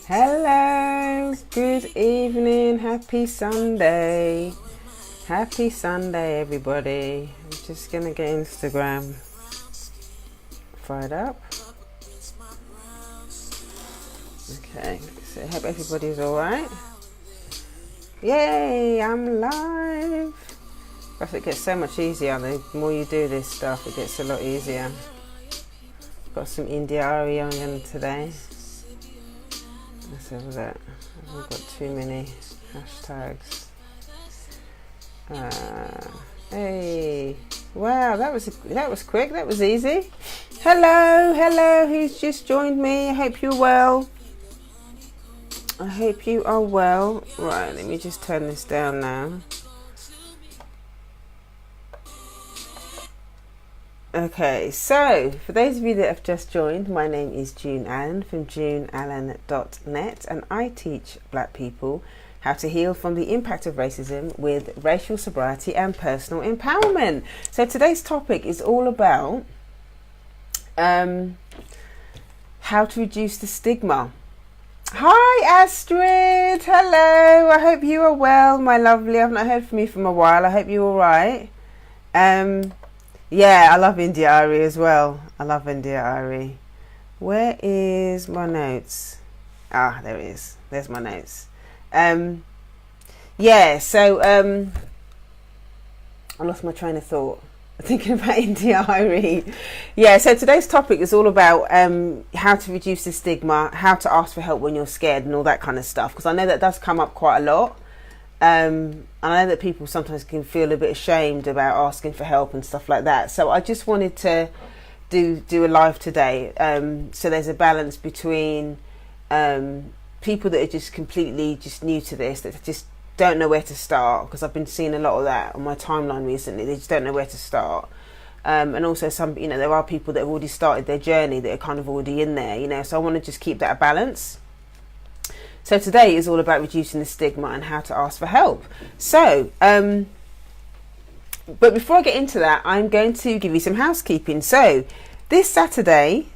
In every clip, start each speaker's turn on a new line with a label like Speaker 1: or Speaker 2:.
Speaker 1: Hello, good evening, happy Sunday. Happy Sunday, everybody. I'm just gonna get Instagram fired up. Okay, so I hope everybody's alright. Yay, I'm live. But it gets so much easier. The more you do this stuff, it gets a lot easier. Got some India Ari on today. Let's have that. I've got too many hashtags. Hey, wow, that was quick. That was easy. Hello, who's just joined me? I hope you're well. I hope you are well. Right, let me just turn this down now. Okay, so for those of you that have just joined, my name is June Allen from juneallen.net, and I teach black people how to heal from the impact of racism with racial sobriety and personal empowerment. So today's topic is all about how to reduce the stigma. Hi Astrid, hello, I hope you are well, my lovely. I've not heard from you for a while. I hope you're all right. Yeah, I love India Ari as well. I love India Ari. Where is my notes? Ah, there it is. There's my notes. Yeah, so I lost my train of thought. Thinking about India Ari. Yeah, so today's topic is all about how to reduce the stigma, how to ask for help when you're scared and all that kind of stuff. Because I know that does come up quite a lot. I know that people sometimes can feel a bit ashamed about asking for help and stuff like that. So I just wanted to do a live today. So there's a balance between people that are just completely just new to this, that just don't know where to start, because I've been seeing a lot of that on my timeline recently. They just don't know where to start. And also some, there are people that have already started their journey that are kind of already in there, so I want to just keep that a balance. So today is all about reducing the stigma and how to ask for help. So, but before I get into that, I'm going to give you some housekeeping. So this Saturday,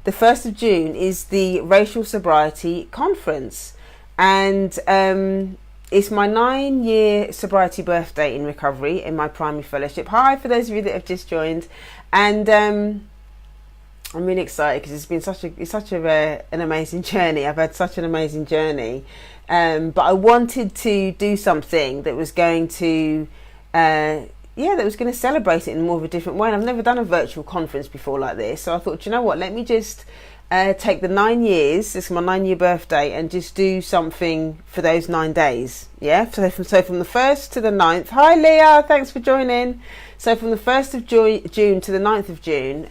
Speaker 1: the 1st of June, is the Racial Sobriety Conference. And it's my 9-year sobriety birthday in recovery in my primary fellowship. Hi, for those of you that have just joined. And I'm really excited because it's been such an amazing journey. I've had such an amazing journey, but I wanted to do something that was going to, celebrate it in more of a different way. And I've never done a virtual conference before like this, so I thought, you know what? Let me just take the 9 years. This is my 9-year birthday, and just do something for those 9 days. Yeah. So from the 1st to the 9th. Hi Leah, thanks for joining. So from the 1st of June to the 9th of June.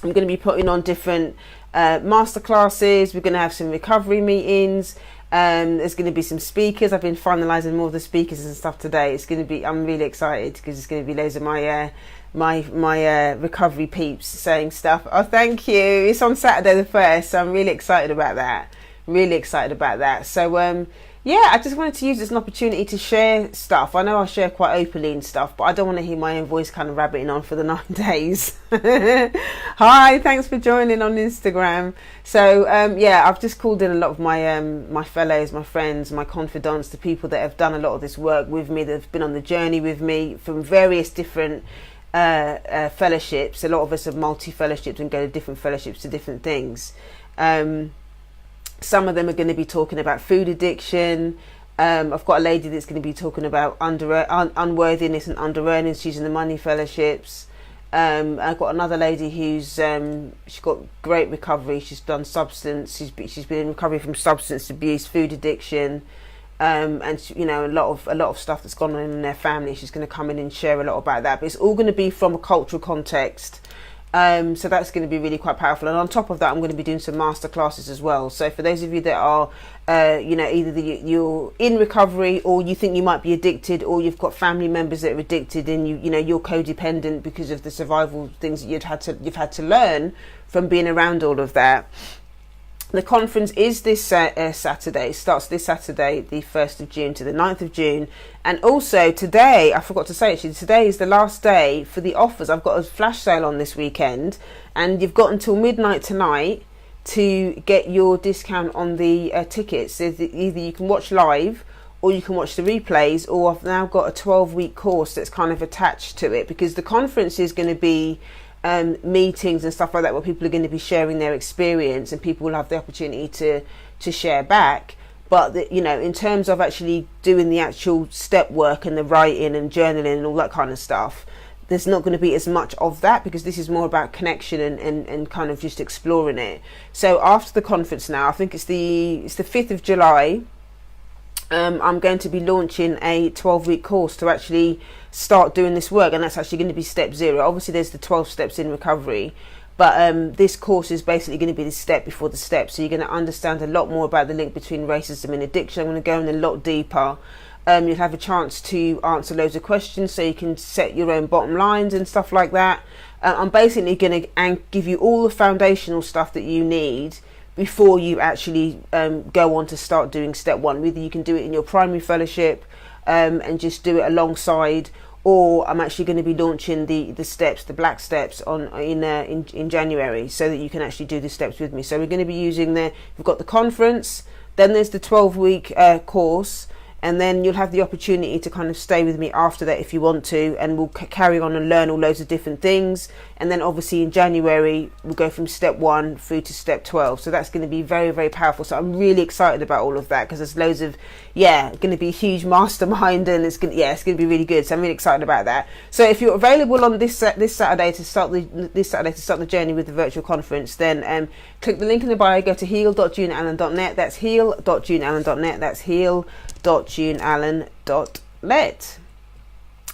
Speaker 1: I'm going to be putting on different masterclasses. We're going to have some recovery meetings. There's going to be some speakers. I've been finalising more of the speakers and stuff today. It's going to be. I'm really excited because it's going to be loads of my recovery peeps saying stuff. Oh, thank you. It's on Saturday the 1st, so I'm really excited about that. So yeah, I just wanted to use this as an opportunity to share stuff. I know I share quite openly and stuff, but I don't want to hear my own voice kind of rabbiting on for the 9 days. Hi, thanks for joining on Instagram. So yeah, I've just called in a lot of my my fellows, my friends, my confidants, the people that have done a lot of this work with me, that have been on the journey with me from various different fellowships. A lot of us are multi-fellowships and go to different fellowships to different things. Some of them are going to be talking about food addiction. I've got a lady that's going to be talking about unworthiness and under-earning. She's in the money fellowships. I've got another lady who's she's got great recovery. She's done substance. She's been in recovery from substance abuse, food addiction, and she, a lot of stuff that's gone on in their family. She's going to come in and share a lot about that. But it's all going to be from a cultural context. So that's going to be really quite powerful. And on top of that, I'm going to be doing some master classes as well. So for those of you that are, either you're in recovery, or you think you might be addicted, or you've got family members that are addicted, and you're codependent because of the survival things that you've had to learn from being around all of that. The conference is this Saturday. It starts this Saturday, the 1st of June to the 9th of June. And also today, I forgot to say actually, today is the last day for the offers. I've got a flash sale on this weekend, and you've got until midnight tonight to get your discount on the tickets. So either you can watch live or you can watch the replays, or I've now got a 12-week course that's kind of attached to it, because the conference is going to be meetings and stuff like that where people are going to be sharing their experience and people will have the opportunity to share back. But in terms of actually doing the actual step work and the writing and journaling and all that kind of stuff, there's not going to be as much of that, because this is more about connection and kind of just exploring it. So after the conference now, I think it's the 5th of July, I'm going to be launching a 12-week course to actually start doing this work, and that's actually going to be step 0. Obviously there's the 12 steps in recovery, but this course is basically going to be the step before the step. So you're going to understand a lot more about the link between racism and addiction. I'm going to go in a lot deeper. You'll have a chance to answer loads of questions, so you can set your own bottom lines and stuff like that. I'm basically going to give you all the foundational stuff that you need before you actually go on to start doing step 1. Whether you can do it in your primary fellowship and just do it alongside, or I'm actually going to be launching the steps, the black steps, in January, so that you can actually do the steps with me. So we're going to be using we've got the conference, then there's the 12-week course, and then you'll have the opportunity to kind of stay with me after that if you want to, and we'll carry on and learn all loads of different things. And then obviously in January we'll go from step 1 through to step 12, so that's going to be very, very powerful. So I'm really excited about all of that, because there's loads of going to be a huge mastermind, and it's going to be really good. So I'm really excited about that. So if you're available on this Saturday to start the journey with the virtual conference, then click the link in the bio, go to heal.juneallen.net. that's heal.juneallen.net. that's heal.juneallen.net.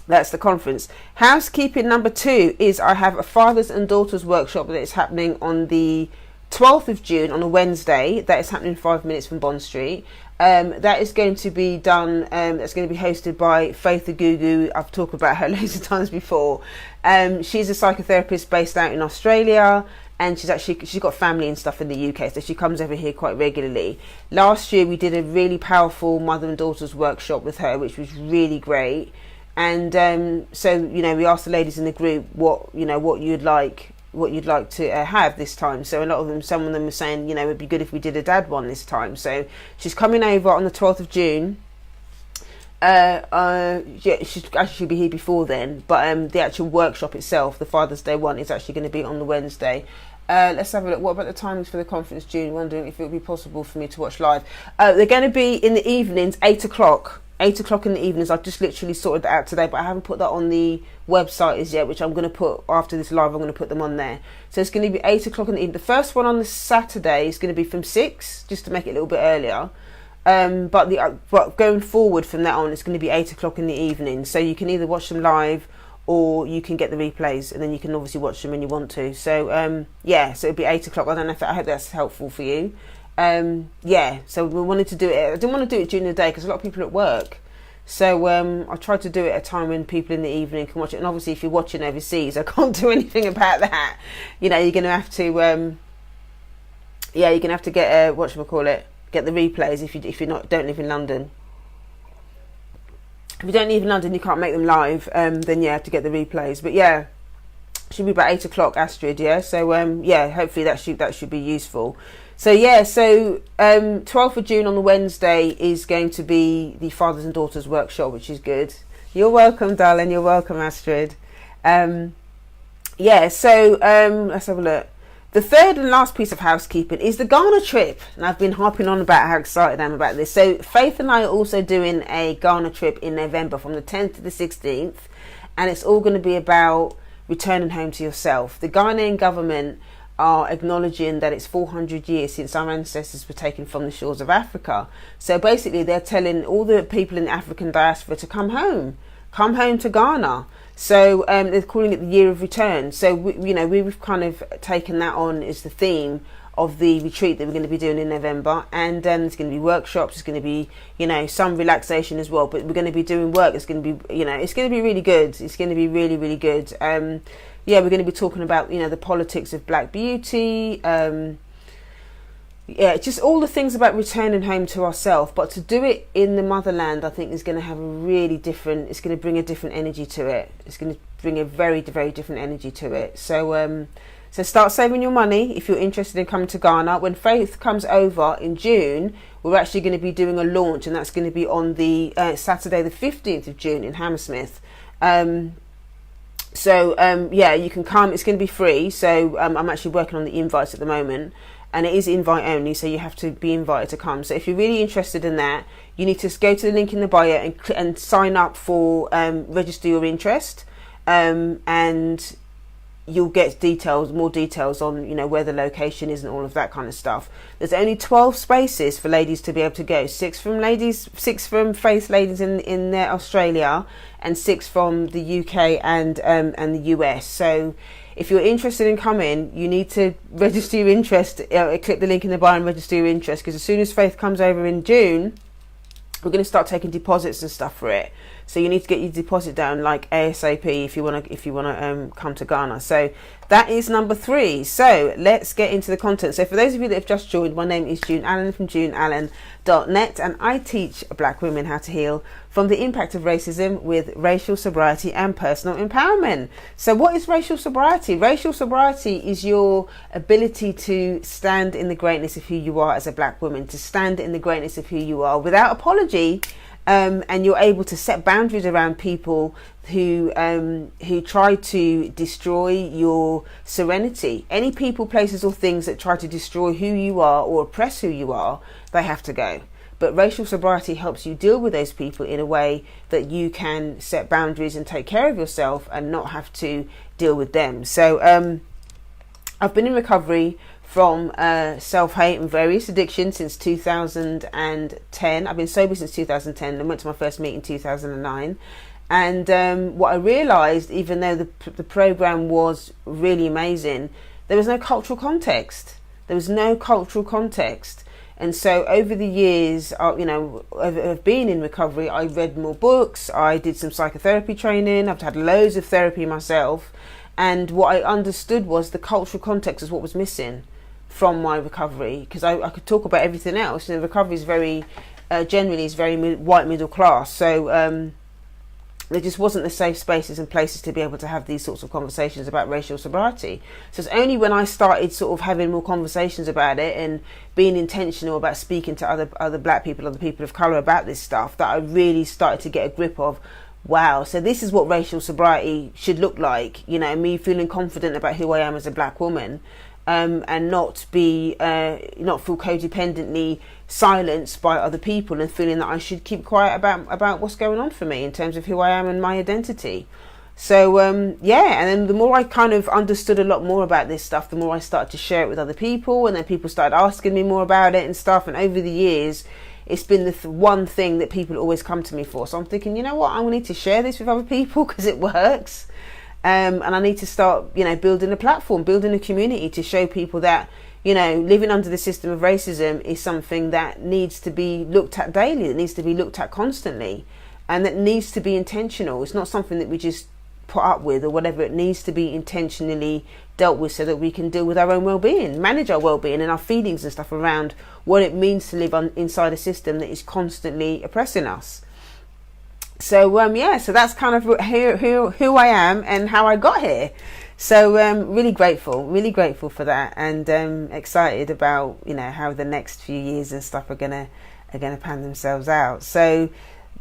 Speaker 1: That's the conference. Housekeeping number 2 is I have a fathers and daughters workshop that is happening on the 12th of June on a Wednesday. That is happening 5 minutes from Bond Street. That is going to be done, that's going to be hosted by Faith the Gugu. I've talked about her loads of times before. She's a psychotherapist based out in Australia, and she's got family and stuff in the UK, so she comes over here quite regularly. Last year we did a really powerful mother and daughters workshop with her, which was really great. And so we asked the ladies in the group what you'd like to have this time. So some of them were saying it'd be good if we did a dad one this time. So she's coming over on the 12th of June. She should be here before then, but the actual workshop itself, the Father's Day one, is actually going to be on the Wednesday. Let's have a look. What about the timings for the conference, June? Wondering if it would be possible for me to watch live. They're going to be in the evenings, 8 o'clock. 8 o'clock in the evenings. I've just literally sorted that out today, but I haven't put that on the website as yet, which I'm going to put after this live. I'm going to put them on there. So it's going to be 8 o'clock in the evening. The first one on the Saturday is going to be from 6, just to make it a little bit earlier. But going forward from that on, it's going to be 8 o'clock in the evening. So you can either watch them live, or you can get the replays, and then you can obviously watch them when you want to. So so it'll be 8 o'clock. I hope that's helpful for you. So we wanted to do it. I didn't want to do it during the day because a lot of people are at work. So I tried to do it at a time when people in the evening can watch it. And obviously, if you're watching overseas, I can't do anything about that. You're going to have to, you're going to have to get get the replays if you don't live in London. If you don't live in London, you can't make them live. Then you have to get the replays. But yeah, should be about 8 o'clock, Astrid. Yeah. So hopefully that should be useful. So 12th of June on the Wednesday is going to be the Fathers and Daughters workshop, which is good. You're welcome, darling. You're welcome, Astrid. Let's have a look. The third and last piece of housekeeping is the Ghana trip. And I've been harping on about how excited I am about this. So Faith and I are also doing a Ghana trip in November from the 10th to the 16th. And it's all going to be about returning home to yourself. The Ghanaian government are acknowledging that it's 400 years since our ancestors were taken from the shores of Africa. So basically they're telling all the people in the African diaspora to come home to Ghana. So they're calling it the Year of Return. So we've kind of taken that on as the theme of the retreat that we're going to be doing in November. And there's going to be workshops. There's going to be some relaxation as well. But we're going to be doing work. It's going to be it's going to be really good. It's going to be really, really good. We're going to be talking about the politics of Black beauty. Just all the things about returning home to ourselves. But to do it in the motherland, I think is going to have it's going to bring a different energy to it. It's going to bring a very, very different energy to it. So So start saving your money if you're interested in coming to Ghana. When Faith comes over in June, we're actually going to be doing a launch, and that's going to be on the Saturday the 15th of June in Hammersmith. Yeah, you can come. It's going to be free. So I'm actually working on the invites at the moment, and it is invite only, so you have to be invited to come. So if you're really interested in that, you need to go to the link in the bio and sign up for register your interest, and you'll get more details on, you know, where the location is and all of that kind of stuff. There's only 12 spaces for ladies to be able to go. 6 from Faith ladies in Australia, and 6 from the UK and the US. So if you're interested in coming, you need to register your interest. Click the link in the bio and register your interest, because as soon as Faith comes over in June, we're going to start taking deposits and stuff for it. So you need to get your deposit down like ASAP if you want to come to Ghana. So that is number 3. So let's get into the content. So for those of you that have just joined, my name is June Allen from juneallen.net, and I teach Black women how to heal from the impact of racism with racial sobriety and personal empowerment. So what is racial sobriety? Racial sobriety is your ability to stand in the greatness of who you are as a Black woman, to stand in the greatness of who you are without apology. And you're able to set boundaries around people who try to destroy your serenity. Any people, places or things that try to destroy who you are or oppress who you are, they have to go. But racial sobriety helps you deal with those people in a way that you can set boundaries and take care of yourself and not have to deal with them. So I've been in recovery from self-hate and various addictions since 2010. I've been sober since 2010 and went to my first meeting in 2009. And what I realised, even though the programme was really amazing, there was no cultural context. There was no cultural context. And so over the years, of being in recovery, I read more books, I did some psychotherapy training, I've had loads of therapy myself. And what I understood was the cultural context is what was missing from my recovery, because I could talk about everything else. You know, recovery is very generally is very white middle class, so there just wasn't the safe spaces and places to be able to have these sorts of conversations about racial sobriety. So it's only when I started sort of having more conversations about it and being intentional about speaking to other Black people, other people of colour about this stuff, that I really started to get a grip of, wow, so this is what racial sobriety should look like. You know, me feeling confident about who I am as a Black woman. And not feel codependently silenced by other people, and feeling that I should keep quiet about what's going on for me in terms of who I am and my identity. So and then the more I kind of understood a lot more about this stuff, the more I started to share it with other people, and then people started asking me more about it and stuff. And over the years, it's been the one thing that people always come to me for. So I'm thinking, you know what, I need to share this with other people because it works. And I need to start, building a platform, building a community to show people that, living under the system of racism is something that needs to be looked at daily, that needs to be looked at constantly, and that needs to be intentional. It's not something that we just put up with or whatever. It needs to be intentionally dealt with so that we can deal with our own well-being, manage our well-being and our feelings and stuff around what it means to live inside a system that is constantly oppressing us. So so that's kind of who I am and how I got here. So really grateful for that, and excited about how the next few years and stuff are gonna pan themselves out. So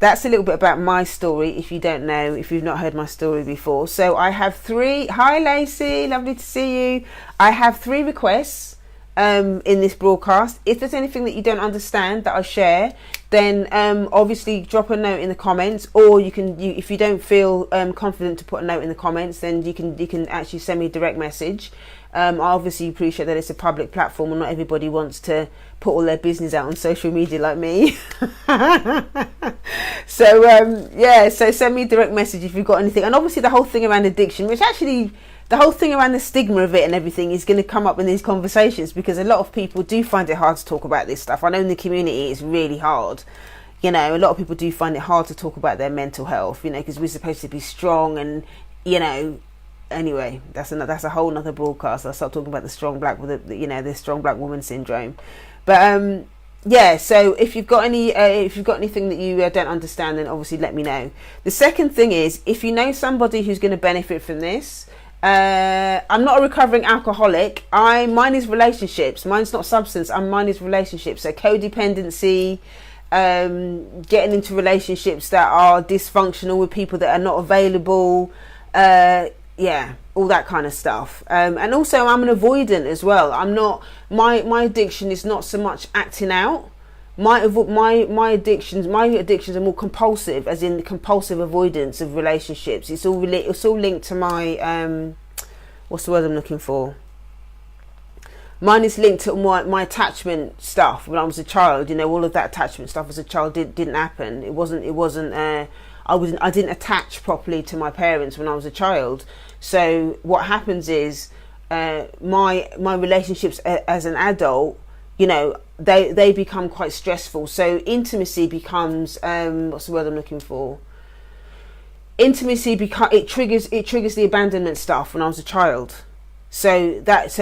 Speaker 1: that's a little bit about my story. If you don't know, if you've not heard my story before, so I have 3. Hi Lacey, lovely to see you. I have 3 requests in this broadcast. If there's anything that you don't understand that I share, then obviously drop a note in the comments, or if you don't feel confident to put a note in the comments, then you can actually send me a direct message. I obviously appreciate that it's a public platform and not everybody wants to put all their business out on social media like me. So send me a direct message if you've got anything. And obviously the whole thing around addiction, which actually the whole thing around the stigma of it and everything is going to come up in these conversations, because a lot of people do find it hard to talk about this stuff. I know in the community it's really hard. A lot of people do find it hard to talk about their mental health, because we're supposed to be strong and, anyway, that's a whole nother broadcast. I'll start talking about the strong black woman syndrome. But so if you've got anything that you don't understand, then obviously let me know. The second thing is, if you know somebody who's going to benefit from this, I'm not a recovering alcoholic. Mine is relationships. Mine's not substance. Mine is relationships. So codependency, getting into relationships that are dysfunctional with people that are not available. Yeah, all that kind of stuff. And also I'm an avoidant as well. I'm not, my addiction is not so much acting out. My addictions are more compulsive, as in the compulsive avoidance of relationships. It's all linked to my what's the word I'm looking for? Mine is linked to my attachment stuff when I was a child. You know, all of that attachment stuff as a child didn't happen. I didn't attach properly to my parents when I was a child. So what happens is my relationships as an adult, you know, they become quite stressful. So intimacy becomes what's the word I'm looking for? Intimacy it triggers the abandonment stuff when I was a child. So it's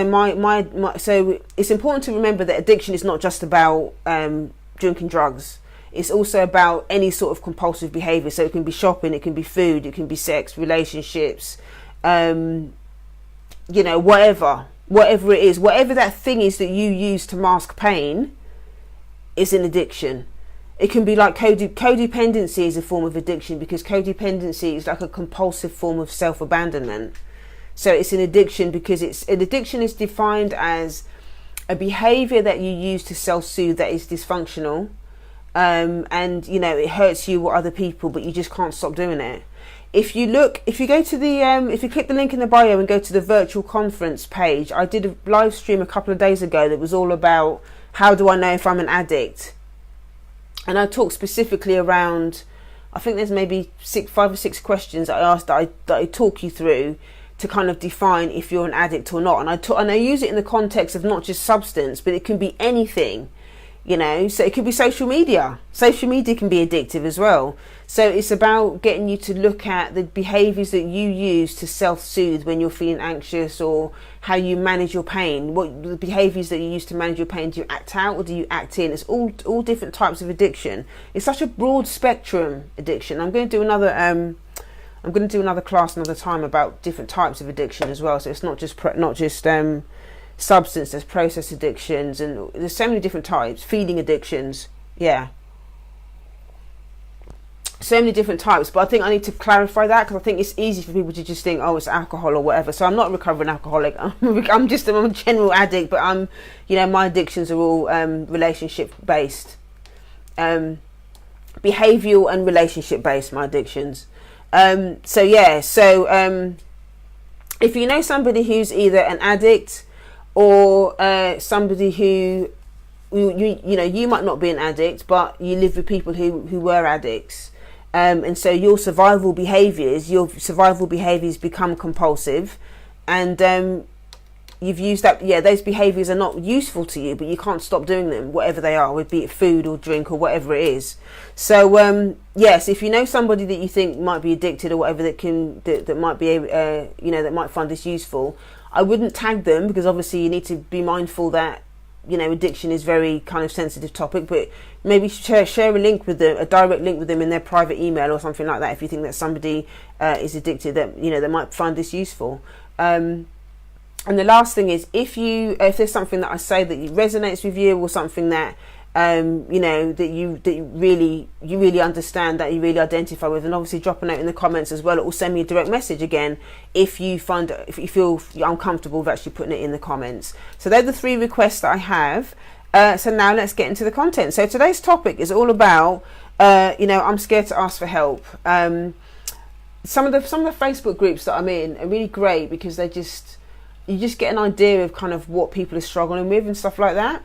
Speaker 1: important to remember that addiction is not just about drinking drugs. It's also about any sort of compulsive behavior. So it can be shopping, it can be food, it can be sex, relationships, you know, whatever it is, whatever that thing is that you use to mask pain is an addiction. It can be like codependency is a form of addiction, because codependency is like a compulsive form of self-abandonment. So it's an addiction because an addiction is defined as a behavior that you use to self-soothe that is dysfunctional. And you know, it hurts you or other people, but you just can't stop doing it. If you go to the if you click the link in the bio and go to the virtual conference page, I did a live stream a couple of days ago that was all about how do I know if I'm an addict, and I talked specifically around, I think there's maybe 5 or 6 questions that I asked that I talk you through to kind of define if you're an addict or not, and I use it in the context of not just substance, but it can be anything. You know, so it could be social media. Social media can be addictive as well. So it's about getting you to look at the behaviors that you use to self-soothe when you're feeling anxious, or how you manage your pain. What the behaviors that you use to manage your pain? Do you act out or do you act in? It's all different types of addiction. It's such a broad spectrum addiction. I'm going to do another class another time about different types of addiction as well. So it's not just substance, there's process addictions, and there's so many different types. Feeding addictions, yeah, so many different types. But I think I need to clarify that, because I think it's easy for people to just think, oh, it's alcohol or whatever. So I'm not a recovering alcoholic. I'm a general addict, but my addictions are all relationship based, behavioral and relationship based. My addictions. So if you know somebody who's either an addict, or somebody who you might not be an addict, but you live with people who were addicts, and so your survival behaviors become compulsive, and you've used that. Those behaviors are not useful to you, but you can't stop doing them, whatever they are, be it food or drink or whatever it is. So yes, if you know somebody that you think might be addicted or whatever, that might be that might find this useful, I wouldn't tag them, because obviously you need to be mindful that, you know, addiction is very kind of sensitive topic, but maybe share a link with them, a direct link with them in their private email or something like that, if you think that somebody is addicted, that, you know, they might find this useful. And the last thing is, if there's something that I say that resonates with you, or something that that you really understand, that you really identify with, and obviously drop a note in the comments as well, or send me a direct message again if you feel uncomfortable with actually putting it in the comments. So they're the 3 requests that I have. So now let's get into the content. So today's topic is all about I'm scared to ask for help. Some of the Facebook groups that I'm in are really great, because you just get an idea of kind of what people are struggling with and stuff like that.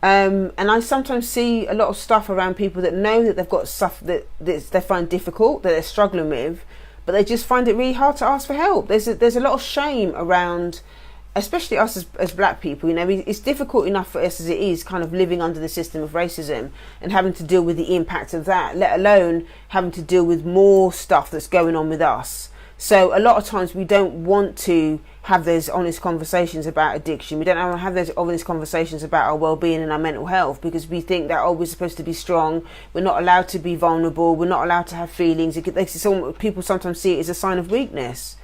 Speaker 1: And I sometimes see a lot of stuff around people that know that they've got stuff that they find difficult, that they're struggling with, but they just find it really hard to ask for help. There's a lot of shame around, especially us as black people. You know, it's difficult enough for us as it is, kind of living under the system of racism and having to deal with the impact of that, let alone having to deal with more stuff that's going on with us. So a lot of times we don't want to have those honest conversations about addiction. We don't want to have those honest conversations about our well-being and our mental health, because we think that, we're supposed to be strong. We're not allowed to be vulnerable. We're not allowed to have feelings. People sometimes see it as a sign of weakness.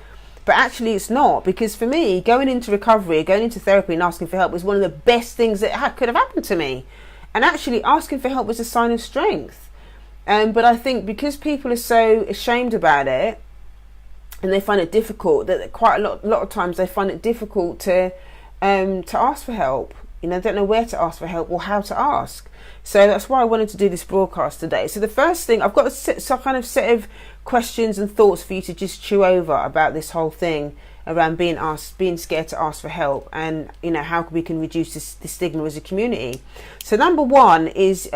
Speaker 1: But but actually it's not, because for me, going into recovery, going into therapy and asking for help was one of the best things that could have happened to me. And actually asking for help was a sign of strength. But I think because people are so ashamed about it, and they find it difficult, that quite a lot of times they find it difficult to ask for help. You know, they don't know where to ask for help or how to ask. So that's why I wanted to do this broadcast today. So the first thing, I've got a set of questions and thoughts for you to just chew over about this whole thing around being scared to ask for help, and you know how we can reduce the stigma as a community. So number one is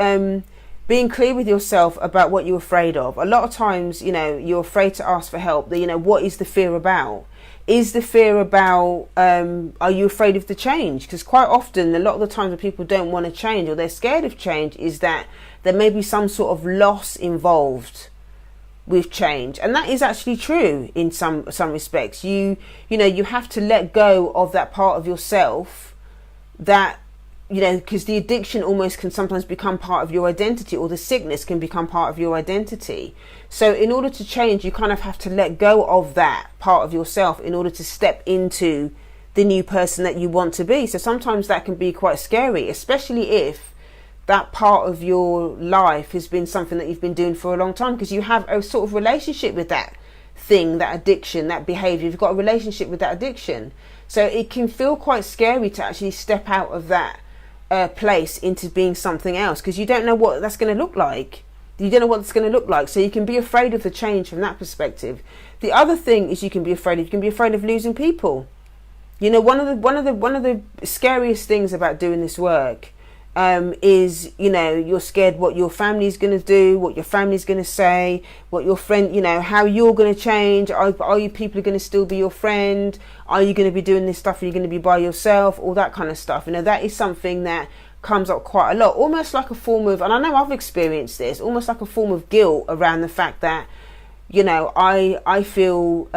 Speaker 1: being clear with yourself about what you're afraid of. A lot of times, you know, you're afraid to ask for help. You know, what is the fear about? Is the fear about, are you afraid of the change? Because quite often, a lot of the times when people don't want to change or they're scared of change, is that there may be some sort of loss involved with change. And that is actually true in some respects. You know, you have to let go of that part of yourself that, you know, because the addiction almost can sometimes become part of your identity, or the sickness can become part of your identity. So in order to change, you kind of have to let go of that part of yourself in order to step into the new person that you want to be. So sometimes that can be quite scary, especially if that part of your life has been something that you've been doing for a long time, because you have a sort of relationship with that thing, that addiction, that behavior. You've got a relationship with that addiction. So it can feel quite scary to actually step out of that place into being something else, because you don't know what that's going to look like. You don't know what it's going to look like. So you can be afraid of the change from that perspective. The other thing is you can be afraid of losing people. You know, one of the scariest things about doing this work is, you know, you're scared what your family's going to do, what your family's going to say, what your friend, you know, how you're going to change. Are you people going to still be your friend? Are you going to be doing this stuff? Are you going to be by yourself? All that kind of stuff. You know, that is something that comes up quite a lot, almost like a form of, and I know I've experienced this, almost like a form of guilt around the fact that, you know, I feel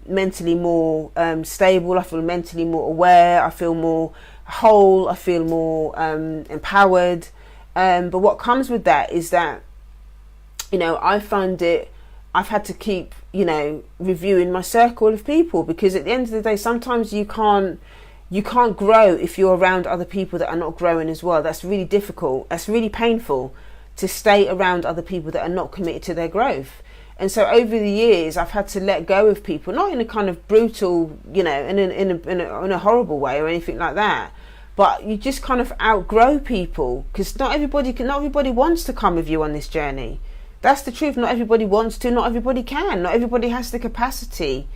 Speaker 1: mentally more stable, I feel mentally more aware, I feel more whole, I feel more empowered. But what comes with that is that, you know, I've had to keep, you know, reviewing my circle of people, because at the end of the day, sometimes you can't grow if you're around other people that are not growing as well. That's really difficult. That's really painful, to stay around other people that are not committed to their growth. And so over the years, I've had to let go of people, not in a kind of brutal, you know, in a horrible way or anything like that. But you just kind of outgrow people, because not everybody wants to come with you on this journey. That's the truth. Not everybody wants to, not everybody can, not everybody has the capacity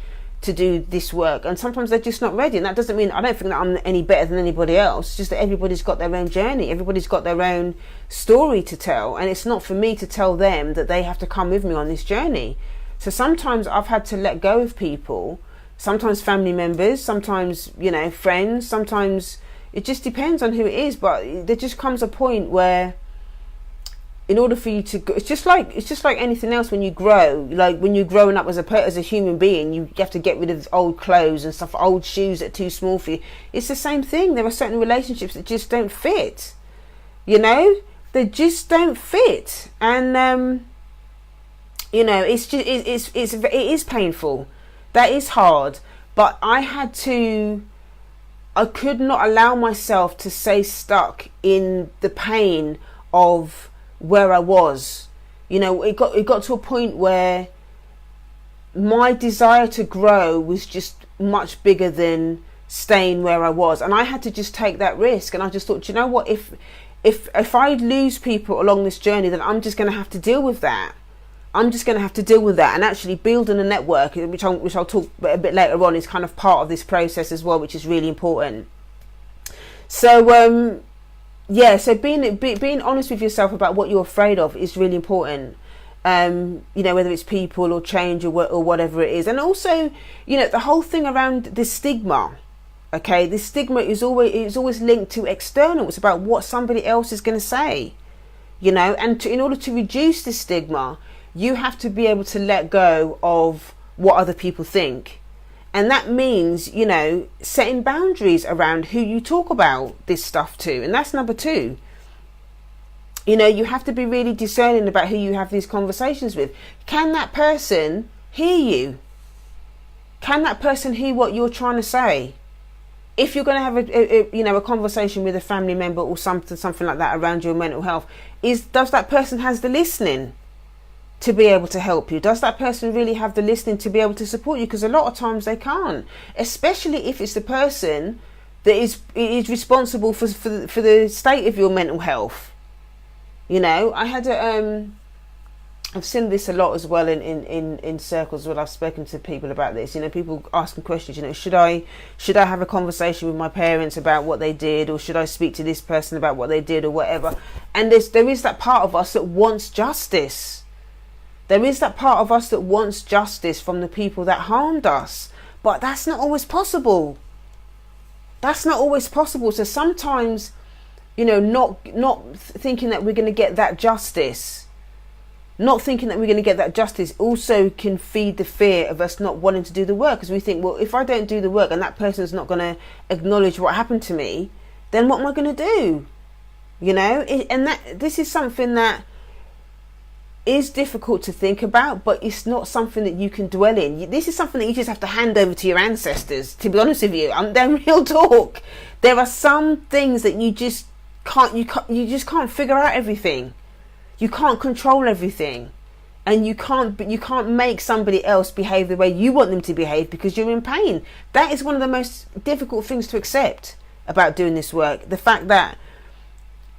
Speaker 1: to do this work, and sometimes they're just not ready. And that doesn't mean, I don't think that I'm any better than anybody else. It's just that everybody's got their own journey, everybody's got their own story to tell, and it's not for me to tell them that they have to come with me on this journey. So sometimes I've had to let go of people, sometimes family members, sometimes, you know, friends, sometimes it just depends on who it is. But there just comes a point where, in order for you to go, it's just like anything else. When you grow, like when you're growing up as a human being, you have to get rid of old clothes and stuff, old shoes that are too small for you. It's the same thing. There are certain relationships that just don't fit. You know, they just don't fit, and you know, it is painful. That is hard. But I could not allow myself to stay stuck in the pain of where I was. You know, it got to a point where my desire to grow was just much bigger than staying where I was, and I had to just take that risk. And I just thought, you know what, if I lose people along this journey, then I'm just going to have to deal with that. I'm just going to have to deal with that, and actually building a network, which I'll talk a bit later on, is kind of part of this process as well, which is really important. So yeah, so being honest with yourself about what you're afraid of is really important. You know, whether it's people or change or whatever it is. And also, you know, the whole thing around the stigma. Okay, this stigma is always linked to external. It's about what somebody else is going to say. You know, and in order to reduce this stigma, you have to be able to let go of what other people think. And that means, you know, setting boundaries around who you talk about this stuff to. And that's number 2. You know, you have to be really discerning about who you have these conversations with. Can that person hear you? can that person hear what you're trying to say? If you're going to have a conversation with a family member or something like that around your mental health, does that person has the listening to be able to help you? Does that person really have the listening to be able to support you? Because a lot of times they can't, especially if it's the person that is responsible for the state of your mental health. I had I've seen this a lot as well in circles where I've spoken to people about this. People asking questions. Should I have a conversation with my parents about what they did, or should I speak to this person about what they did, or whatever? And there is that part of us that wants justice. There is that part of us that wants justice from the people that harmed us, but that's not always possible. That's not always possible. So sometimes, not thinking that we're going to get that justice. Not thinking that we're going to get that justice also can feed the fear of us not wanting to do the work, because we think, well, if I don't do the work and that person's not going to acknowledge what happened to me, then what am I going to do? This is something that is difficult to think about, but it's not something that you can dwell in. This is something that you just have to hand over to your ancestors, to be honest with you. They're real talk. There are some things that you just can't figure out everything. You can't control everything, and you can't make somebody else behave the way you want them to behave because you're in pain. That is one of the most difficult things to accept about doing this work. The fact that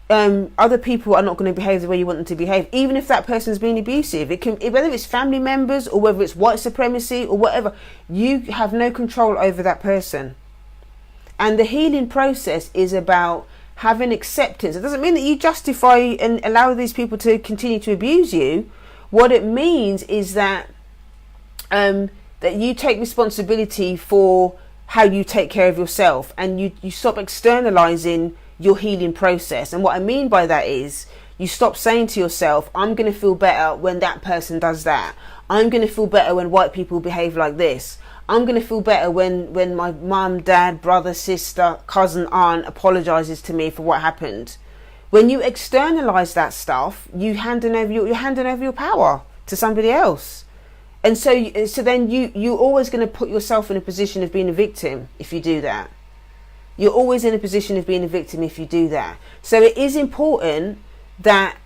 Speaker 1: other people are not going to behave the way you want them to behave, even if that person's being abusive. Whether it's family members or whether it's white supremacy or whatever, you have no control over that person. And the healing process is about having acceptance. It doesn't mean that you justify and allow these people to continue to abuse you. What it means is that that you take responsibility for how you take care of yourself, and you stop externalizing your healing process. And what I mean by that is you stop saying to yourself, I'm going to feel better when that person does that. I'm going to feel better when white people behave like this. I'm going to feel better when my mum, dad, brother, sister, cousin, aunt apologizes to me for what happened. When you externalize that stuff, you're handing over your power to somebody else. And so then you're always going to put yourself in a position of being a victim if you do that. You're always in a position of being a victim if you do that. So it is important that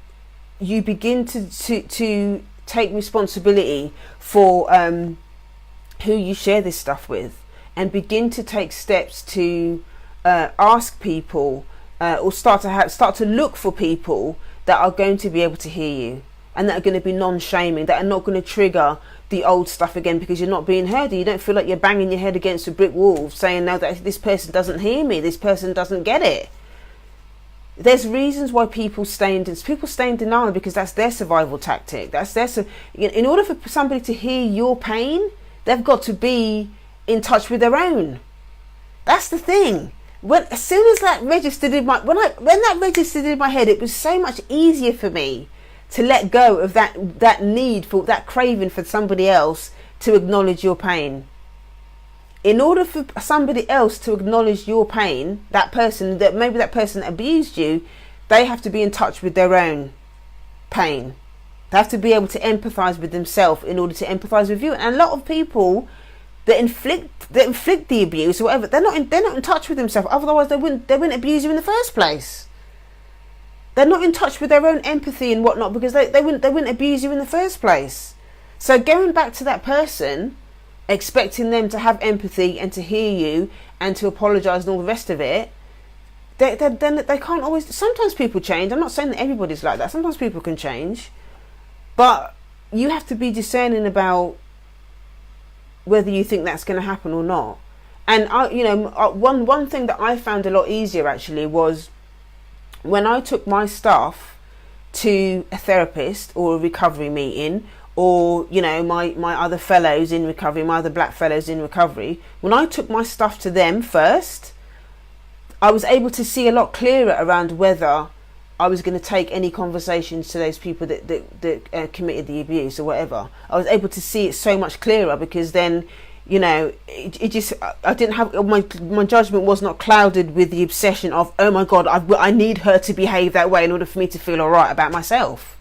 Speaker 1: you begin to take responsibility for who you share this stuff with, and begin to take steps to ask people or start to look for people that are going to be able to hear you, and that are going to be non-shaming, that are not going to trigger the old stuff again because you're not being heard. You don't feel like you're banging your head against a brick wall saying, no, that this person doesn't hear me, this person doesn't get it. There's reasons why people stay in denial, because that's their survival tactic. In order for somebody to hear your pain, they've got to be in touch with their own. That's the thing. As soon as that registered in my when that registered in my head, it was so much easier for me to let go of that need for that craving for somebody else to acknowledge your pain. In order for somebody else to acknowledge your pain, that person abused you, they have to be in touch with their own pain. They have to be able to empathize with themselves in order to empathize with you. And a lot of people that inflict the abuse or whatever, they're not in touch with themselves. Otherwise, they wouldn't abuse you in the first place. They're not in touch with their own empathy and whatnot, because they wouldn't abuse you in the first place. So going back to that person, expecting them to have empathy and to hear you and to apologize and all the rest of it, then they can't always. Sometimes people change. I'm not saying that everybody's like that. Sometimes people can change. But you have to be discerning about whether you think that's going to happen or not. And one thing that I found a lot easier actually was when I took my stuff to a therapist or a recovery meeting, or my other fellows in recovery, my other black fellows in recovery. When I took my stuff to them first, I was able to see a lot clearer around whether I was going to take any conversations to those people that committed the abuse or whatever. I was able to see it so much clearer, because then, it just, I didn't have, my judgment was not clouded with the obsession of, oh my God, I need her to behave that way in order for me to feel all right about myself.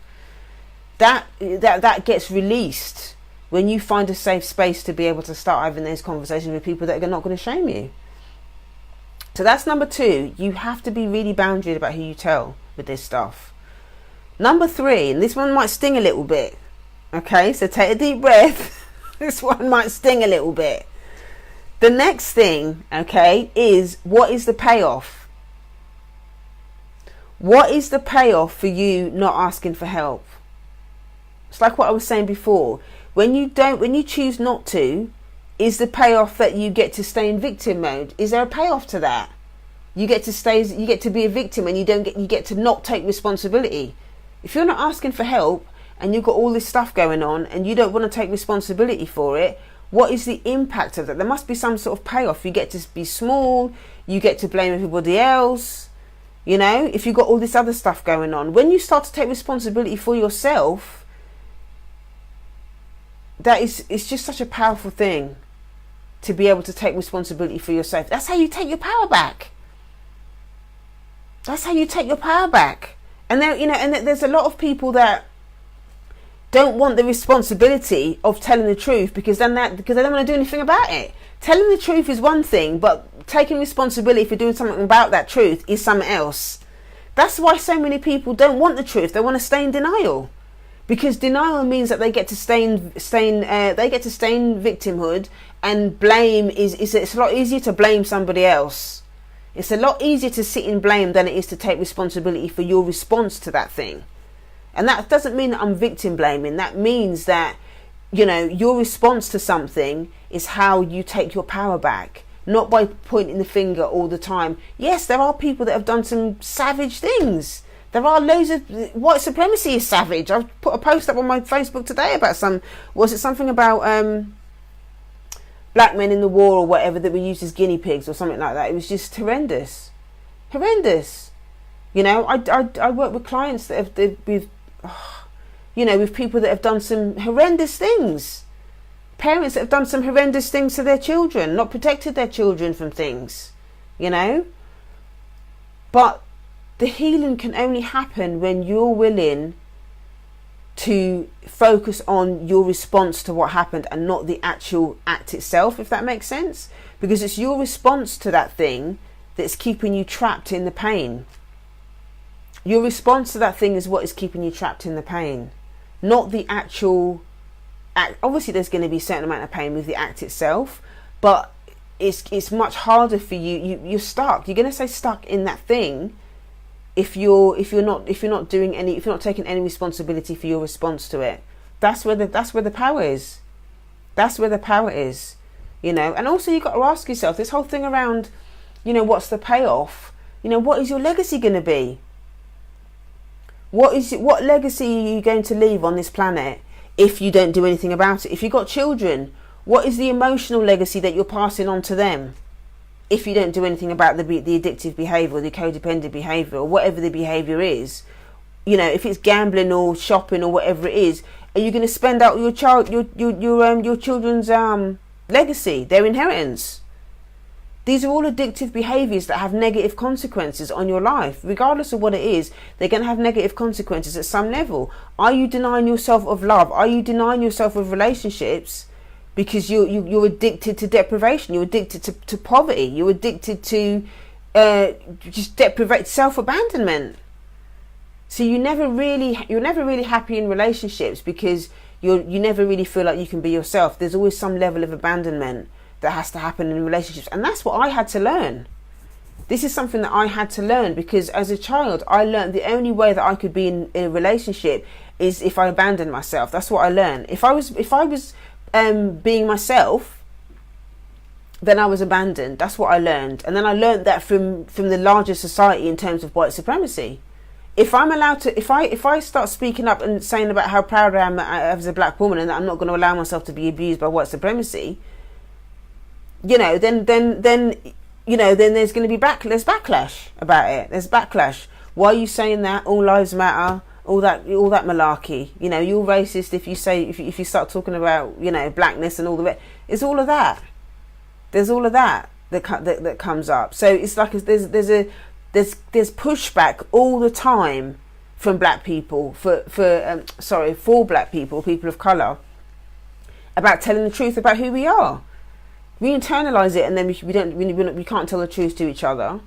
Speaker 1: That gets released when you find a safe space to be able to start having those conversations with people that are not going to shame you. So that's number 2. You have to be really boundaried about who you tell with this stuff. Number 3, and this one might sting a little bit. Okay, so take a deep breath. This one might sting a little bit. The next thing, okay, is what is the payoff? What is the payoff for you not asking for help? It's like what I was saying before. When you choose not to, is the payoff that you get to stay in victim mode? Is there a payoff to that? You get to be a victim, and you get to not take responsibility. If you're not asking for help and you've got all this stuff going on and you don't want to take responsibility for it, what is the impact of that? There must be some sort of payoff. You get to be small, you get to blame everybody else. You know, if you've got all this other stuff going on, when you start to take responsibility for yourself, it's just such a powerful thing to be able to take responsibility for yourself. That's how you take your power back. That's how you take your power back. And there, there's a lot of people that don't want the responsibility of telling the truth because they don't want to do anything about it. Telling the truth is one thing, but taking responsibility for doing something about that truth is something else. That's why so many people don't want the truth. They want to stay in denial, because denial means that they get to stay in victimhood, and blame it's a lot easier to blame somebody else. It's a lot easier to sit in blame than it is to take responsibility for your response to that thing. And that doesn't mean that I'm victim blaming. That means that, your response to something is how you take your power back, not by pointing the finger all the time. Yes, there are people that have done some savage things. There are loads of white supremacy is savage. I put a post up on my Facebook today about something about black men in the war or whatever that were used as guinea pigs or something like that. It was just horrendous. I work with clients that have with people that have done some horrendous things. Parents that have done some horrendous things to their children, not protected their children from things, But the healing can only happen when you're willing to focus on your response to what happened and not the actual act itself, if that makes sense. Because it's your response to that thing that's keeping you trapped in the pain. Your response to that thing is what is keeping you trapped in the pain, not the actual act. Obviously, there's going to be a certain amount of pain with the act itself, but it's much harder for you. You're stuck. You're going to stay stuck in that thing if you're not taking any responsibility for your response to it. That's where the power is. That's where the power is. And also you got to ask yourself this whole thing around, what's the payoff? What is your legacy going to be? What legacy are you going to leave on this planet if you don't do anything about it? If you've got children, what is the emotional legacy that you're passing on to them if you don't do anything about the addictive behaviour or the codependent behaviour or whatever the behaviour is? If it's gambling or shopping or whatever it is, are you going to spend out your children's legacy, their inheritance? These are all addictive behaviours that have negative consequences on your life. Regardless of what it is, they're going to have negative consequences at some level. Are you denying yourself of love? Are you denying yourself of relationships because you're addicted to deprivation? You're addicted to poverty. You're addicted to just self-abandonment. So you're never really happy in relationships because you never really feel like you can be yourself. There's always some level of abandonment that has to happen in relationships, and that's what I had to learn. This is something that I had to learn because as a child I learned the only way that I could be in a relationship is if I abandoned myself. That's what I learned. If I was being myself, then I was abandoned. That's what I learned. And then I learned that from the larger society in terms of white supremacy. If I'm allowed to, if I start speaking up and saying about how proud I am as a black woman and that I'm not going to allow myself to be abused by white supremacy, then there's going to be there's backlash about it. There's backlash. Why are you saying that? All lives matter. All that malarkey. You're racist if you say if you start talking about blackness and all the rest. It's all of that. There's all of that comes up. So it's like there's pushback all the time from black people for black people, people of colour. about telling the truth about who we are. We internalize it, and then we can't tell the truth to each other,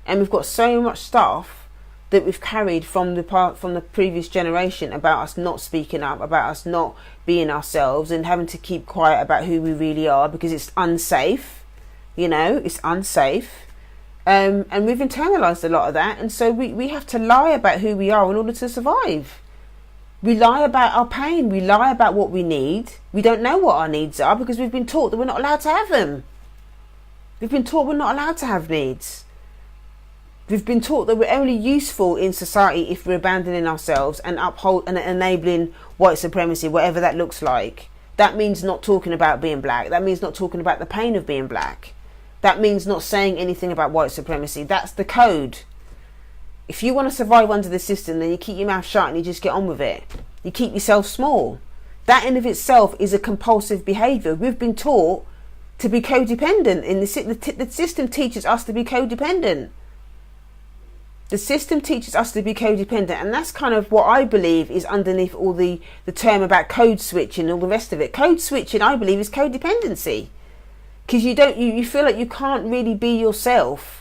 Speaker 1: and we've got so much stuff that we've carried from the previous generation about us not speaking up, about us not being ourselves, and having to keep quiet about who we really are because it's unsafe. It's unsafe. And we've internalized a lot of that, and so we have to lie about who we are in order to survive. We lie about our pain. We lie about what we need. We don't know what our needs are because we've been taught that we're not allowed to have them. We've been taught we're not allowed to have needs. We've been taught that we're only useful in society if we're abandoning ourselves and uphold and enabling white supremacy, whatever that looks like. That means not talking about being black. That means not talking about the pain of being black. That means not saying anything about white supremacy. That's the code. If you want to survive under the system, then you keep your mouth shut and you just get on with it. You keep yourself small. That in of itself is a compulsive behaviour. We've been taught to be codependent. The system teaches us to be codependent. The system teaches us to be codependent, and that's kind of what I believe is underneath all the term about code switching and all the rest of it. Code switching, I believe, is codependency. Because you feel like you can't really be yourself.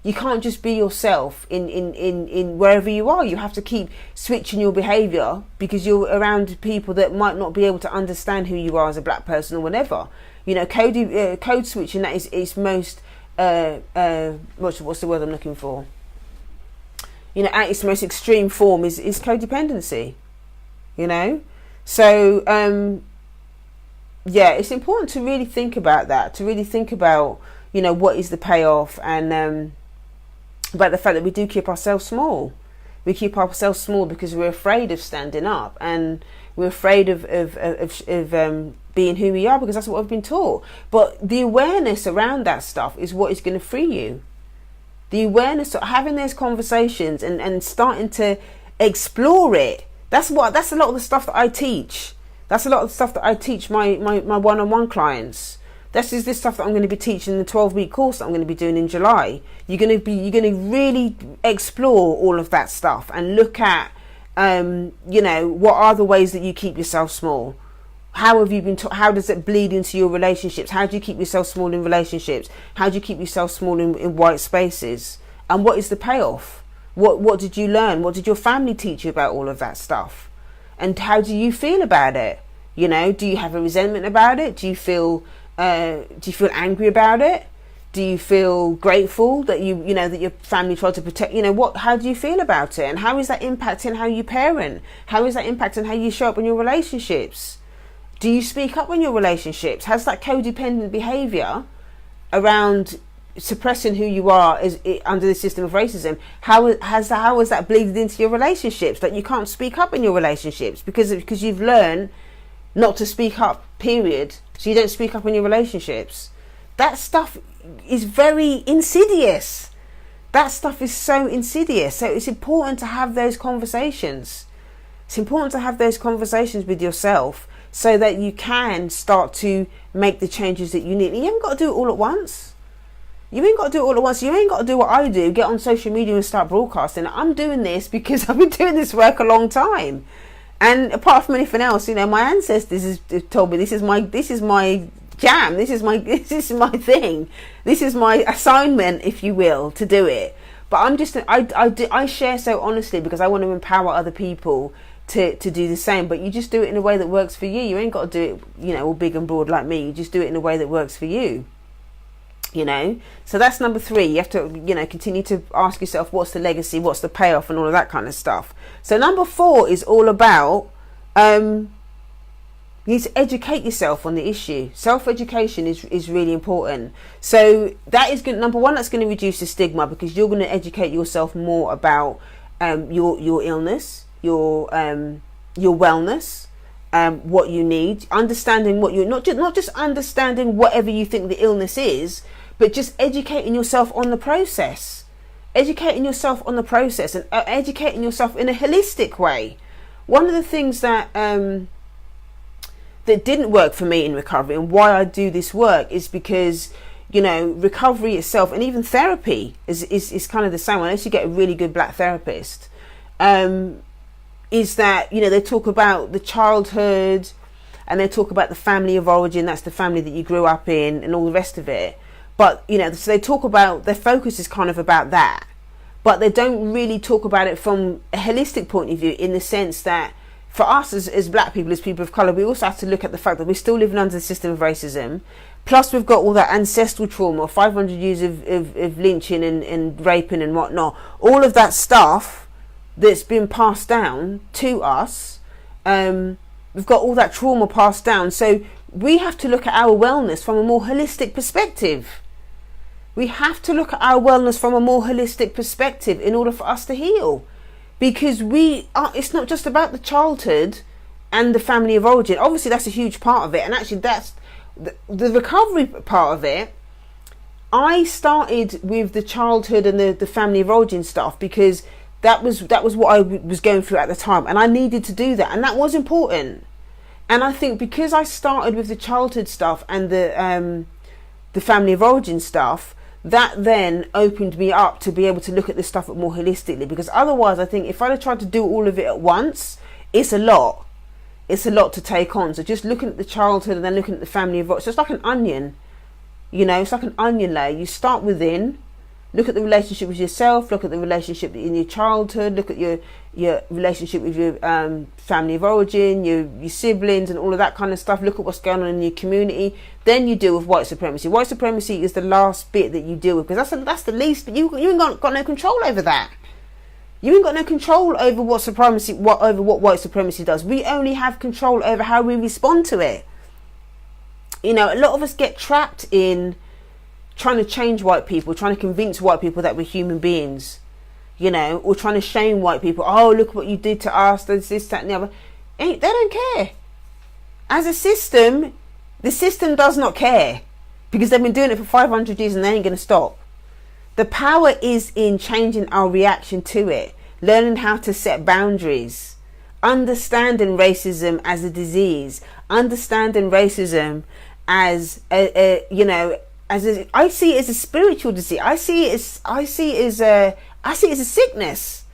Speaker 1: You can't just be yourself in wherever you are. You have to keep switching your behaviour because you're around people that might not be able to understand who you are as a black person or whatever. Code switching, that is most what's the word I'm looking for? At its most extreme form is codependency. So it's important to really think about that. To really think about what is the payoff, and about the fact that we do keep ourselves small. We keep ourselves small because we're afraid of standing up, and we're afraid of being who we are because that's what we've been taught. But the awareness around that stuff is what is going to free you. The awareness of having those conversations and starting to explore it. That's a lot of the stuff that I teach. That's a lot of the stuff that I teach my one-on-one clients. This is this stuff that I'm going to be teaching in the 12-week course that I'm going to be doing in July. You're going to really explore all of that stuff and look at, what are the ways that you keep yourself small? How have you been how does it bleed into your relationships? How do you keep yourself small in relationships? How do you keep yourself small in white spaces? And what is the payoff? What did you learn? What did your family teach you about all of that stuff? And how do you feel about it? Do you have a resentment about it? Do you feel angry about it? Do you feel grateful that that your family tried to protect? How do you feel about it? And how is that impacting how you parent? How is that impacting how you show up in your relationships? Do you speak up in your relationships? Has that codependent behaviour around suppressing who you are under the system of racism, how has that bleeded into your relationships, that you can't speak up in your relationships because you've learned not to speak up, period, so you don't speak up in your relationships? That stuff is very insidious. That stuff is so insidious. So it's important to have those conversations. It's important to have those conversations with yourself so that you can start to make the changes that you need. And you haven't got to do it all at once. You ain't got to do it all at once. You ain't got to do what I do, get on social media and start broadcasting. I'm doing this because I've been doing this work a long time. And apart from anything else, my ancestors have told me this is my jam, this is my thing, this is my assignment, if you will, to do it. But I share so honestly because I want to empower other people to do the same. But you just do it in a way that works for you. You ain't got to do it, all big and broad like me. You just do it in a way that works for you. So that's number 3. You have to, continue to ask yourself, what's the legacy, what's the payoff, and all of that kind of stuff. So number 4 is all about, you need to educate yourself on the issue. Self-education is really important. So that is good. Number 1, that's going to reduce the stigma because you're going to educate yourself more about your illness, your wellness, what you need, understanding what you're not just understanding whatever you think the illness is, but just educating yourself on the process, and educating yourself in a holistic way. One of the things that didn't work for me in recovery, and why I do this work, is because recovery itself and even therapy is kind of the same, unless you get a really good black therapist. Is that they talk about the childhood and they talk about the family of origin, that's the family that you grew up in, and all the rest of it. But, you know, so they talk about, their focus is kind of about that, but they don't really talk about it from a holistic point of view, in the sense that for us as black people, as people of colour, we also have to look at the fact that we're still living under the system of racism. Plus we've got all that ancestral trauma, 500 years of lynching and raping and whatnot. All of that stuff that's been passed down to us, we've got all that trauma passed down. So we have to look at our wellness from a more holistic perspective. We have to look at our wellness from a more holistic perspective in order for us to heal. Because it's not just about the childhood and the family of origin. Obviously that's a huge part of it, and actually that's the recovery part of it. I started with the childhood and the family of origin stuff because that was what I was going through at the time, and I needed to do that, and that was important. And I think because I started with the childhood stuff and the family of origin stuff, that then opened me up to be able to look at this stuff more holistically. Because otherwise, I think if I'd have tried to do all of it at once, it's a lot to take on. So just looking at the childhood and then looking at the family of origin, so it's like an onion, you know, it's like an onion layer. You start within, look at the relationship with yourself, look at the relationship in your childhood, look at your relationship with your family of origin, your siblings and all of that kind of stuff. Look at what's going on in your community. Then you deal with white supremacy. White supremacy is the last bit that you deal with, because that's the least, but you ain't got no control over that. You ain't got no control over what white supremacy does. We only have control over how we respond to it. You know, a lot of us get trapped in trying to change white people, trying to convince white people that we're human beings, you know, or trying to shame white people. Oh, look what you did to us, this, that and the other. They don't care. As a system, the system does not care, because they've been doing it for 500 years and they ain't going to stop. The power is in changing our reaction to it, learning how to set boundaries, understanding racism as a disease, understanding racism as I see it as a spiritual disease. I see it as a sickness.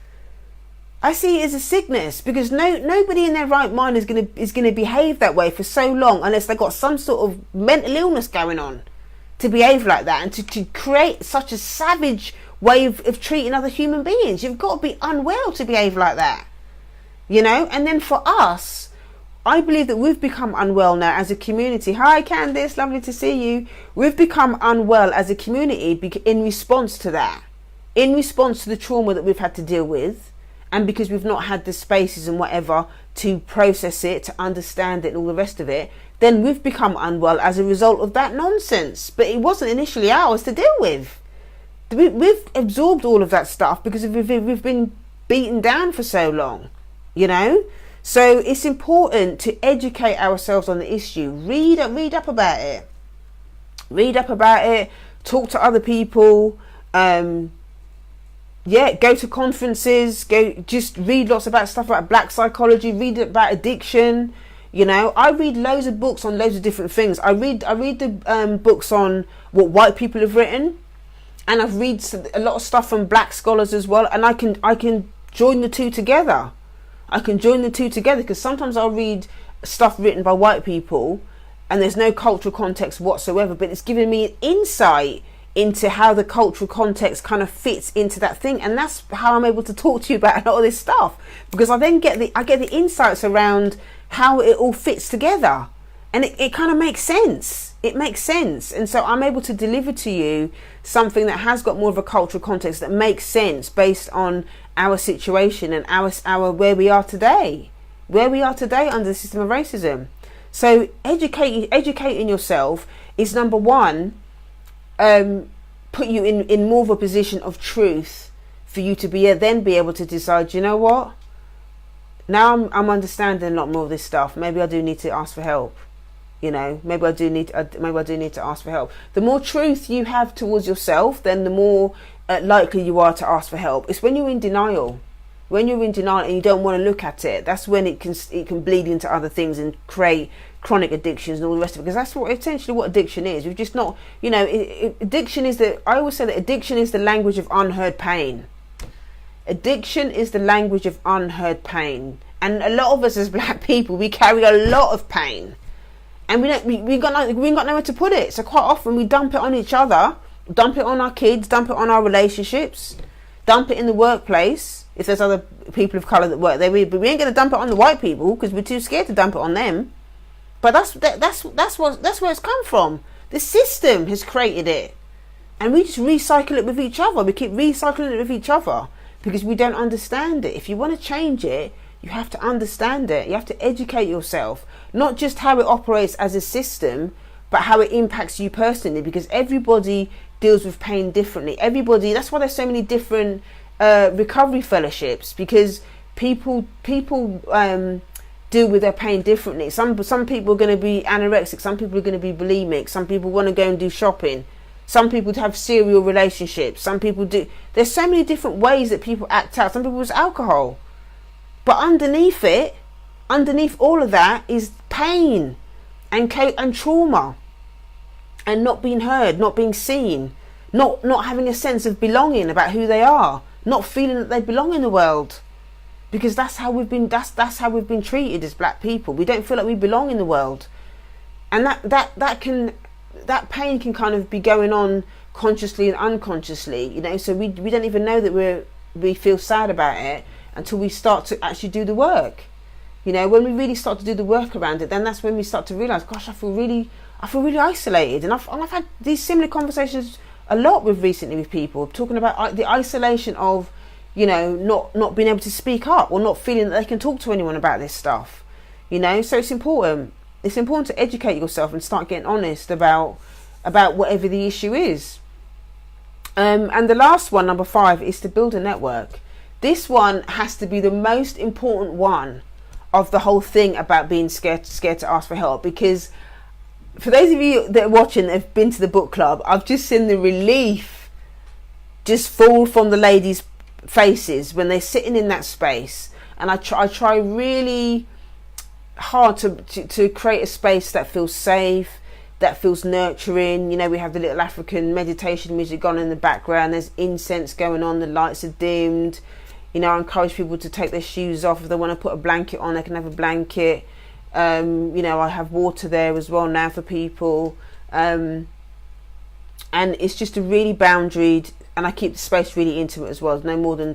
Speaker 1: I see it as a sickness, because nobody in their right mind is gonna behave that way for so long unless they've got some sort of mental illness going on to behave like that, and to create such a savage way of treating other human beings. You've got to be unwell to behave like that, you know. And then for us, I believe that we've become unwell now as a community. Hi Candice, lovely to see you. We've become unwell as a community in response to that, in response to the trauma that we've had to deal with, and because we've not had the spaces and whatever to process it, to understand it and all the rest of it, then we've become unwell as a result of that nonsense. But it wasn't initially ours to deal with. We've absorbed all of that stuff because we've been beaten down for so long, you know. So it's important to educate ourselves on the issue. Read up about it. Read up about it. Talk to other people. Go to conferences. Just read lots about stuff about black psychology. Read about addiction. You know, I read loads of books on loads of different things. I read the books on what white people have written, and I've read a lot of stuff from black scholars as well. And I can join the two together. Because sometimes I'll read stuff written by white people and there's no cultural context whatsoever, but it's giving me an insight into how the cultural context kind of fits into that thing. And that's how I'm able to talk to you about a lot of this stuff, because I then get the insights around how it all fits together, and it kind of makes sense. It makes sense. And so I'm able to deliver to you something that has got more of a cultural context that makes sense based on our situation and our where we are today under the system of racism. So educating yourself is number one, put you in more of a position of truth for you to be able to decide, you know what, now I'm understanding a lot more of this stuff. Maybe I do need to ask for help. You know, maybe I do need to ask for help. The more truth you have towards yourself, then the more likely you are to ask for help. It's when you're in denial. When you're in denial and you don't want to look at it, that's when it can bleed into other things and create chronic addictions and all the rest of it. Because that's essentially what addiction is. You've just not, you know, addiction is I always say that addiction is the language of unheard pain. Addiction is the language of unheard pain. And a lot of us as black people, we carry a lot of pain. and we ain't got nowhere to put it. So quite often we dump it on each other, dump it on our kids, dump it on our relationships, dump it in the workplace. If there's other people of colour that work there, but we ain't gonna dump it on the white people because we're too scared to dump it on them. But that's where it's come from. The system has created it, and we just recycle it with each other. We keep recycling it with each other because we don't understand it. If you want to change it, you have to understand it. You have to educate yourself, not just how it operates as a system, but how it impacts you personally, because everybody deals with pain differently. That's why there's so many different recovery fellowships, because people deal with their pain differently. Some people are going to be anorexic, some people are going to be bulimic, some people want to go and do shopping, some people have serial relationships, some people do. There's so many different ways that people act out. Some people use alcohol, but underneath all of that is pain and trauma, and not being heard, not being seen, not having a sense of belonging about who they are, not feeling that they belong in the world. Because that's how we've been treated as black people. We don't feel like we belong in the world, and that pain can kind of be going on consciously and unconsciously, you know. So we don't even know that we feel sad about it until we start to actually do the work. You know, when we really start to do the work around it, then that's when we start to realise, gosh, I feel really isolated. And I've had these similar conversations a lot recently with people talking about the isolation of, you know, not being able to speak up, or not feeling that they can talk to anyone about this stuff, you know. So it's important to educate yourself and start getting honest about whatever the issue is. And the last one, number 5, is to build a network. This one has to be the most important one of the whole thing about being scared to ask for help, because for those of you that are watching that have been to the book club, I've just seen the relief just fall from the ladies' faces when they're sitting in that space. And I try really hard to create a space that feels safe, that feels nurturing. You know, we have the little African meditation music on in the background, there's incense going on, the lights are dimmed. You know, I encourage people to take their shoes off. If they want to put a blanket on, they can have a blanket. You know, I have water there as well now for people. And it's just a really boundaried, and I keep the space really intimate as well. No more than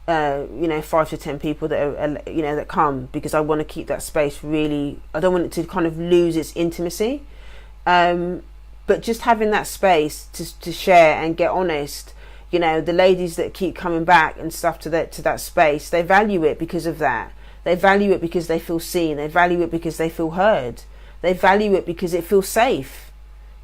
Speaker 1: 5 to 10 people that are, you know, that come, because I want to keep that space really. I don't want it to kind of lose its intimacy. But just having that space to share and get honest. You know, the ladies that keep coming back and stuff to that space, they value it because of that. They value it because they feel seen. They value it because they feel heard. They value it because it feels safe.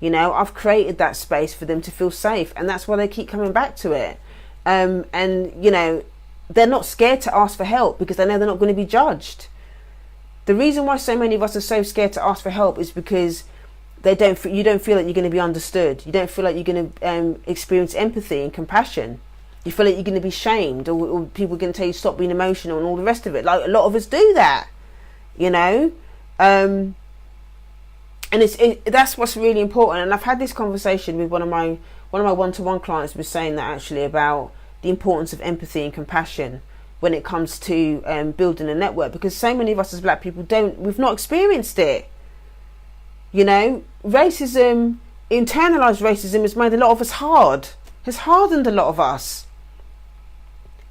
Speaker 1: You know, I've created that space for them to feel safe, and that's why they keep coming back to it. And, you know, they're not scared to ask for help because they know they're not going to be judged. The reason why so many of us are so scared to ask for help is because you don't feel like you're going to be understood. You don't feel like you're going to experience empathy and compassion. You feel like you're going to be shamed, or people are going to tell you stop being emotional and all the rest of it. Like, a lot of us do that, you know. And that's what's really important. And I've had this conversation with one of my one-to-one clients, was saying that actually about the importance of empathy and compassion when it comes to building a network, because so many of us as black people we've not experienced it. You know, racism, internalized racism, has made a lot of us hard, has hardened a lot of us.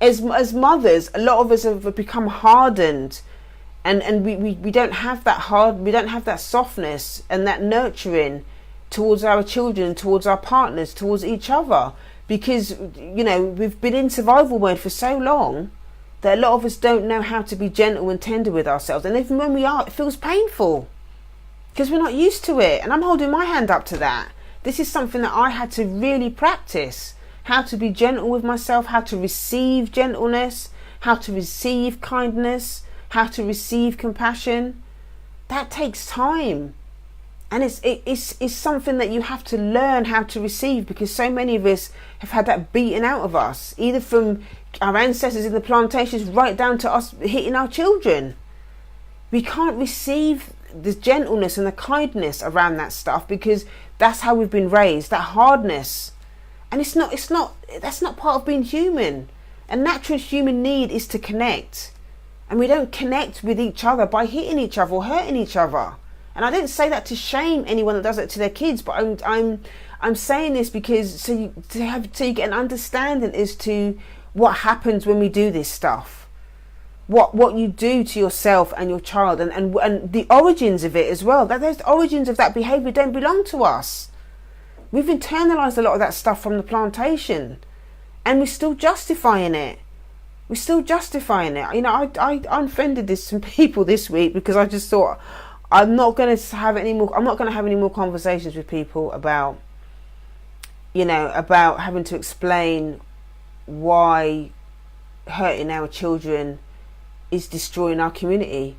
Speaker 1: As mothers, a lot of us have become hardened, and we don't have that softness and that nurturing towards our children, towards our partners, towards each other, because, you know, we've been in survival mode for so long that a lot of us don't know how to be gentle and tender with ourselves. And even when we are, it feels painful, because we're not used to it. And I'm holding my hand up to that. This is something that I had to really practice, how to be gentle with myself, how to receive gentleness, how to receive kindness, how to receive compassion. That takes time. And it's something that you have to learn how to receive, because so many of us have had that beaten out of us, either from our ancestors in the plantations right down to us hitting our children. We can't receive the gentleness and the kindness around that stuff because that's how we've been raised, that hardness. And that's not part of being human. A natural human need is to connect. And we don't connect with each other by hitting each other or hurting each other. And I didn't say that to shame anyone that does it to their kids, but I'm saying this because so you get an understanding as to what happens when we do this stuff, what you do to yourself and your child, and the origins of it as well. That those origins of that behaviour don't belong to us. We've internalized a lot of that stuff from the plantation, and we're still justifying it. We're still justifying it. You know, I unfriended some people this week because I just thought I'm not going to have any more conversations with people about, you know, about having to explain why hurting our children is destroying our community.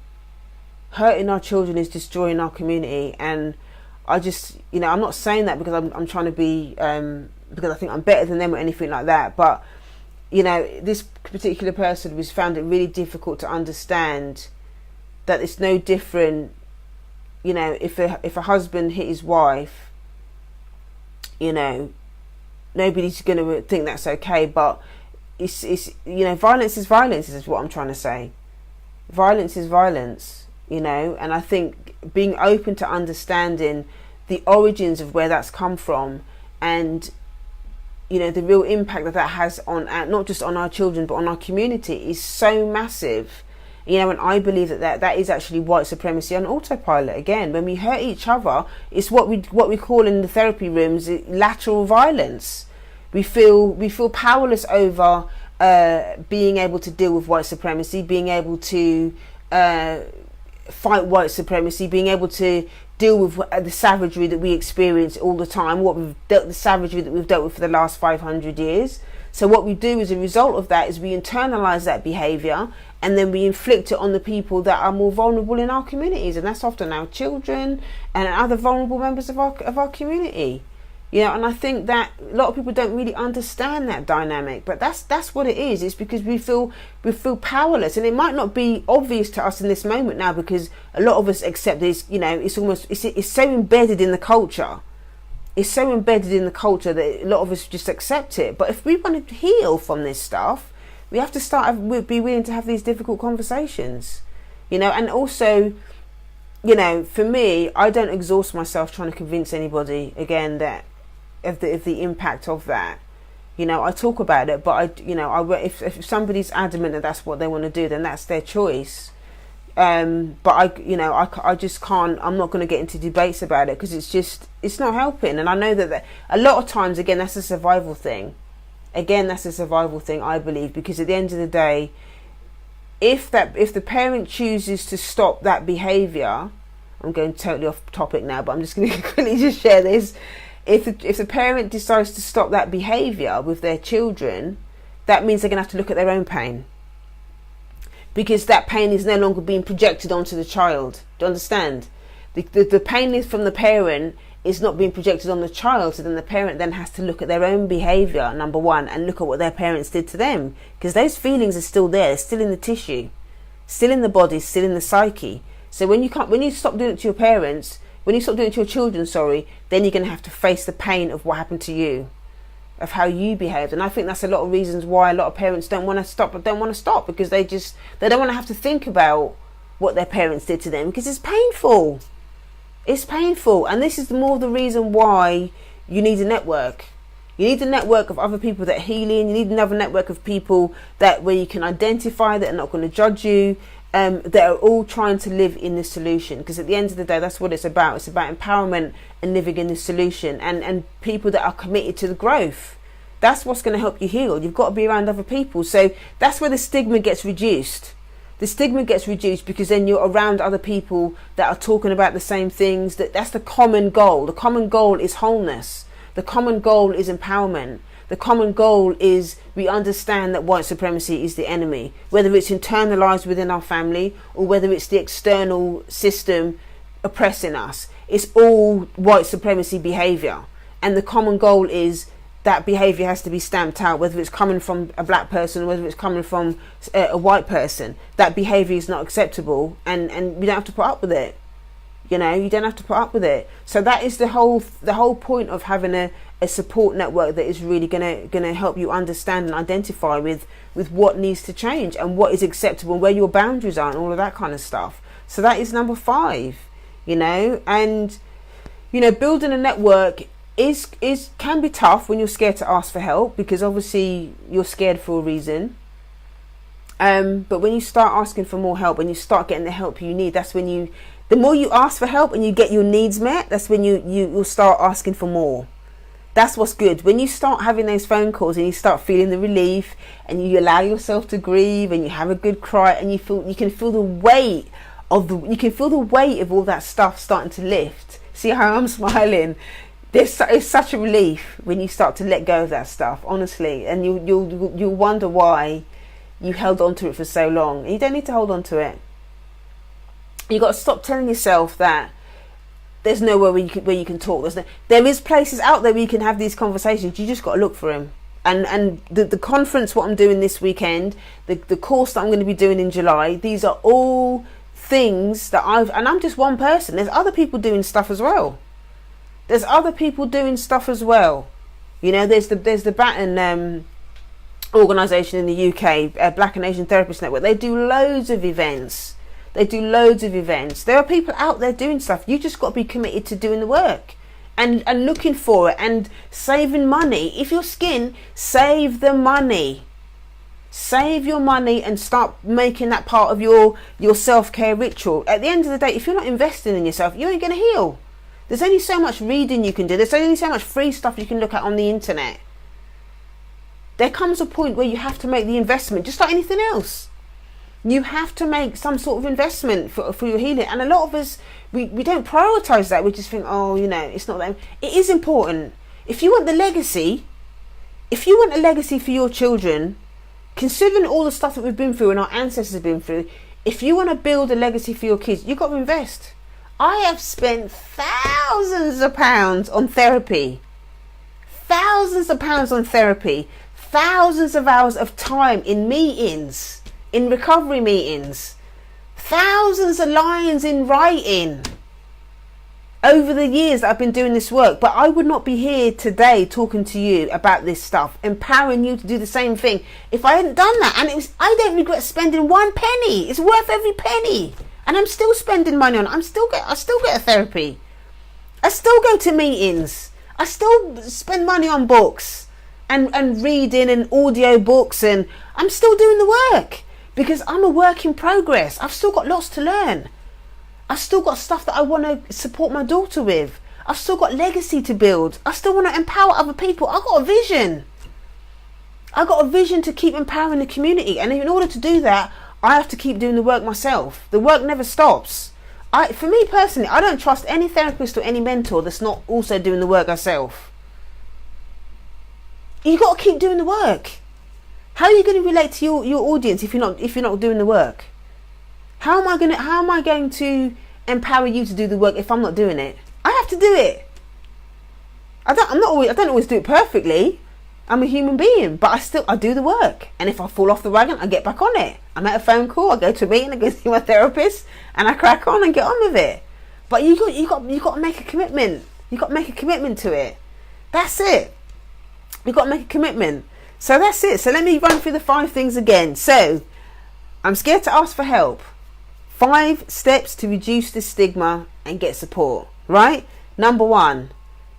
Speaker 1: Hurting our children is destroying our community. And I just, you know, I'm not saying that because I'm trying to be, because I think I'm better than them or anything like that. But, you know, this particular person was found it really difficult to understand that it's no different, you know, if a husband hit his wife, you know, nobody's going to think that's okay. But it's you know, violence is what I'm trying to say. Violence is violence, you know, and I think being open to understanding the origins of where that's come from, and, you know, the real impact that has on not just on our children but on our community is so massive. You know, and I believe that is actually white supremacy on autopilot. Again, when we hurt each other, it's what we call in the therapy rooms lateral violence. We feel powerless over being able to deal with white supremacy, being able to fight white supremacy, being able to deal with the savagery that we experience all the time, the savagery that we've dealt with for the last 500 years. So what we do as a result of that is we internalize that behavior, and then we inflict it on the people that are more vulnerable in our communities, and that's often our children and other vulnerable members of our community. You know, and I think that a lot of people don't really understand that dynamic, but that's what it is. It's because we feel powerless, and it might not be obvious to us in this moment now because a lot of us accept this. You know, it's so embedded in the culture. It's so embedded in the culture that a lot of us just accept it. But if we want to heal from this stuff, we have to be willing to have these difficult conversations. You know, and also, you know, for me, I don't exhaust myself trying to convince anybody again that of the impact of that. You know, I talk about it, but if somebody's adamant that that's what they want to do, then that's their choice. But I just can't. I'm not going to get into debates about it because it's not helping. And I know that a lot of times, again, that's a survival thing. I believe, because at the end of the day, if the parent chooses to stop that behaviour, I'm going totally off topic now, but I'm just going to quickly just share this. If the parent decides to stop that behaviour with their children, that means they're going to have to look at their own pain, because that pain is no longer being projected onto the child. Do you understand? The pain is from the parent, is not being projected on the child, so then the parent then has to look at their own behaviour, number one, and look at what their parents did to them, because those feelings are still there, still in the tissue, still in the body, still in the psyche. So when you stop doing it to your parents, when you stop doing it to your children, then you're going to have to face the pain of what happened to you, of how you behaved. And I think that's a lot of reasons why a lot of parents don't want to stop, because they don't want to have to think about what their parents did to them, because it's painful. It's painful. And this is more the reason why you need a network. You need a network of other people that are healing. You need another network of people where you can identify that are not going to judge you, that are all trying to live in this solution. Because at the end of the day, that's what it's about. It's about empowerment and living in this solution, and people that are committed to the growth. That's what's going to help you heal. You've got to be around other people. So that's where the stigma gets reduced. The stigma gets reduced because then you're around other people that are talking about the same things. That's the common goal. The common goal is wholeness. The common goal is empowerment. The common goal is we understand that white supremacy is the enemy, whether it's internalized within our family or whether it's the external system oppressing us. It's all white supremacy behavior. And the common goal is that behavior has to be stamped out, whether it's coming from a black person or whether it's coming from a white person. That behavior is not acceptable, and we don't have to put up with it. You know, you don't have to put up with it. So that is the whole point of having a support network that is really gonna help you understand and identify with what needs to change and what is acceptable, where your boundaries are, and all of that kind of stuff. So that is number 5. and building a network can be tough when you're scared to ask for help, because obviously you're scared for a reason. But when you start asking for more help and you start getting the help you need, that's when the more you ask for help and you get your needs met, that's when you'll start asking for more. That's what's good. When you start having those phone calls and you start feeling the relief and you allow yourself to grieve and you have a good cry and you can feel the weight of all that stuff starting to lift. See how I'm smiling? It's such a relief when you start to let go of that stuff, honestly, and you'll wonder why you held on to it for so long. You don't need to hold on to it. You got to stop telling yourself that there's nowhere where you can talk. There is places out there where you can have these conversations. You just got to look for them. And the conference, what I'm doing this weekend, the course that I'm going to be doing in July, these are all things that and I'm just one person. There's other people doing stuff as well. There's the Baton organisation in the UK, Black and Asian Therapist Network. They do loads of events. There are people out there doing stuff. You just got to be committed to doing the work and looking for it and saving money. If you're skin, save the money. Save your money and start making that part of your self-care ritual. At the end of the day, if you're not investing in yourself, you ain't going to heal. There's only so much reading you can do. There's only so much free stuff you can look at on the internet. There comes a point where you have to make the investment, just like anything else. You have to make some sort of investment for your healing. And a lot of us, we don't prioritise that. We just think, it's not that. It is important. If you want a legacy for your children, considering all the stuff that we've been through and our ancestors have been through, if you want to build a legacy for your kids, you've got to invest. I have spent thousands of pounds on therapy. Thousands of hours of time in meetings, in recovery meetings, thousands of lines in writing over the years that I've been doing this work. But I would not be here today talking to you about this stuff, empowering you to do the same thing, if I hadn't done that. And I don't regret spending one penny. It's worth every penny. And I'm still spending money on it. I still get a therapy. I still go to meetings. I still spend money on books and reading and audio books, and I'm still doing the work because I'm a work in progress. I've still got lots to learn. I've still got stuff that I want to support my daughter with. I've still got legacy to build. I still want to empower other people. I've got a vision. I've got a vision to keep empowering the community. And in order to do that, I have to keep doing the work myself. The work never stops. For me personally, I don't trust any therapist or any mentor that's not also doing the work herself. You got to keep doing the work. How are you going to relate to your audience if you're not doing the work? How am I going to empower you to do the work if I'm not doing it? I have to do it. I don't always do it perfectly. I'm a human being, but I do the work. And if I fall off the wagon, I get back on it. I'm at a phone call, I go to a meeting, I go see my therapist, and I crack on and get on with it. But you got to make a commitment. You got to make a commitment to it. That's it. You got to make a commitment. So that's it. So let me run through the 5 things again. So I'm scared to ask for help. 5 steps to reduce the stigma and get support. Right? Number 1,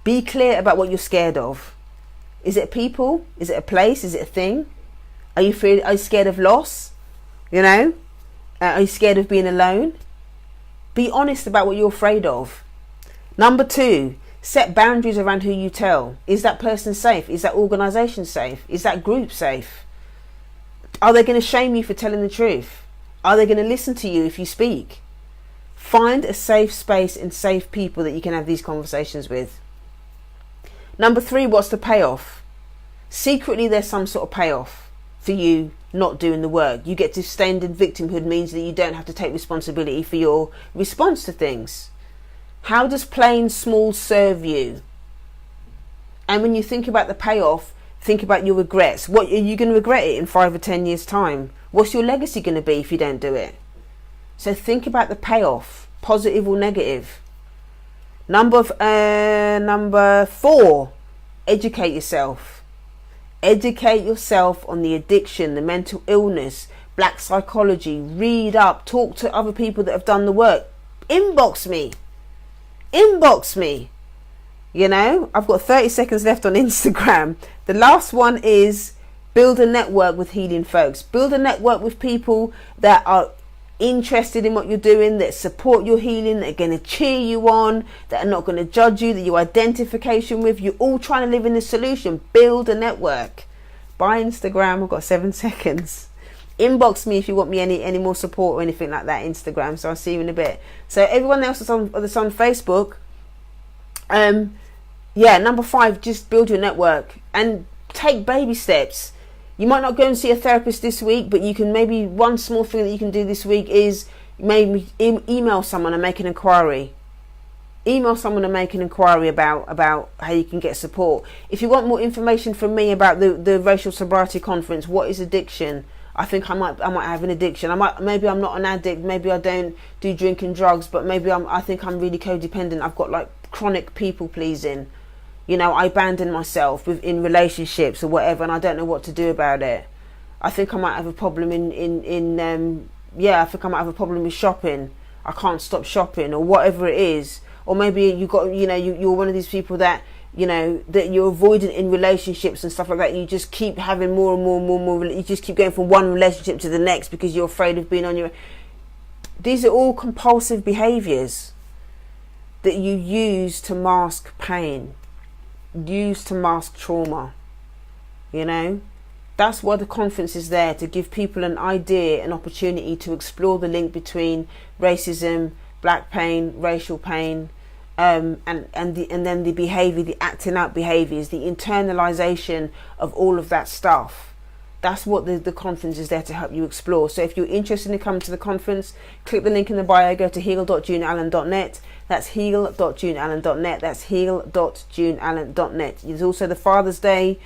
Speaker 1: be clear about what you're scared of. Is it people? Is it a place? Is it a thing? Are you scared of loss? Are you scared of being alone? Be honest about what you're afraid of. Number 2, set boundaries around who you tell. Is that person safe? Is that organisation safe? Is that group safe? Are they going to shame you for telling the truth? Are they going to listen to you if you speak? Find a safe space and safe people that you can have these conversations with. Number 3, what's the payoff? Secretly, there's some sort of payoff for you not doing the work. You get to stand in victimhood, means that you don't have to take responsibility for your response to things. How does playing small serve you? And when you think about the payoff, think about your regrets. What are you going to regret it in 5 or 10 years' time? What's your legacy going to be if you don't do it? So think about the payoff, positive or negative. Number 4, educate yourself. Educate yourself on the addiction, the mental illness, black psychology. Read up, talk to other people that have done the work. Inbox me. inbox me. You know, I've got 30 seconds left on Instagram. The last one is build a network with healing folks. Build a network with people that are interested in what you're doing, that support your healing, that are going to cheer you on, that are not going to judge you, that you identification with. You're all trying to live in the solution. Build a network. By Instagram, I've got 7 seconds. Inbox me if you want me any more support or anything like that. Instagram. So I'll see you in a bit. So everyone else that's on Facebook, yeah, number 5, just build your network and take baby steps. You might not go and see a therapist this week, but you can maybe, one small thing that you can do this week is maybe email someone and make an inquiry. Email someone and make an inquiry about how you can get support. If you want more information from me about the racial sobriety conference, what is addiction? I think I might have an addiction. Maybe I'm not an addict. Maybe I don't do drinking drugs, but maybe I think I'm really codependent. I've got like chronic people pleasing. You know, I abandon myself in relationships or whatever, and I don't know what to do about it. I think I might have a problem I think I might have a problem with shopping. I can't stop shopping or whatever it is. Or maybe you're one of these people that, you know, that you're avoidant in relationships and stuff like that. You just keep having more and more. You just keep going from one relationship to the next because you're afraid of being on your... These are all compulsive behaviours that you use to mask pain. Used to mask trauma. You know, that's why the conference is there, to give people an idea, an opportunity to explore the link between racism, black pain, racial pain, and then the behavior, the acting out behaviors, the internalization of all of that stuff. That's what the conference is there to help you explore. So if you're interested in coming to the conference, click the link in the bio, go to heal.juneallen.net. That's heal.juneallen.net. That's heal.juneallen.net. There's also the Father's Day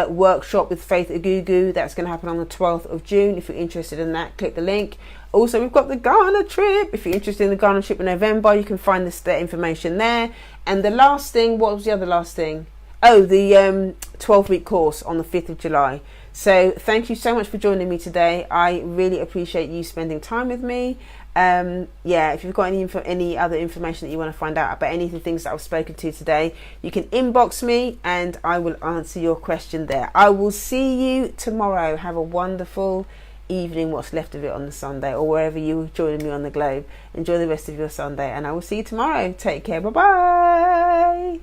Speaker 1: workshop with Faith Agugu. That's going to happen on the 12th of June. If you're interested in that, click the link. Also, we've got the Ghana trip. If you're interested in the Ghana trip in November, you can find the information there. And the last thing, what was the other last thing? Oh, the 12-week course on the 5th of July. So thank you so much for joining me today. I really appreciate you spending time with me. Yeah, if you've got any other information that you want to find out about any of the things that I've spoken to today, you can inbox me and I will answer your question there. I will see you tomorrow. Have a wonderful evening, what's left of it on the Sunday, or wherever you're joining me on the globe. Enjoy the rest of your Sunday and I will see you tomorrow. Take care. Bye bye.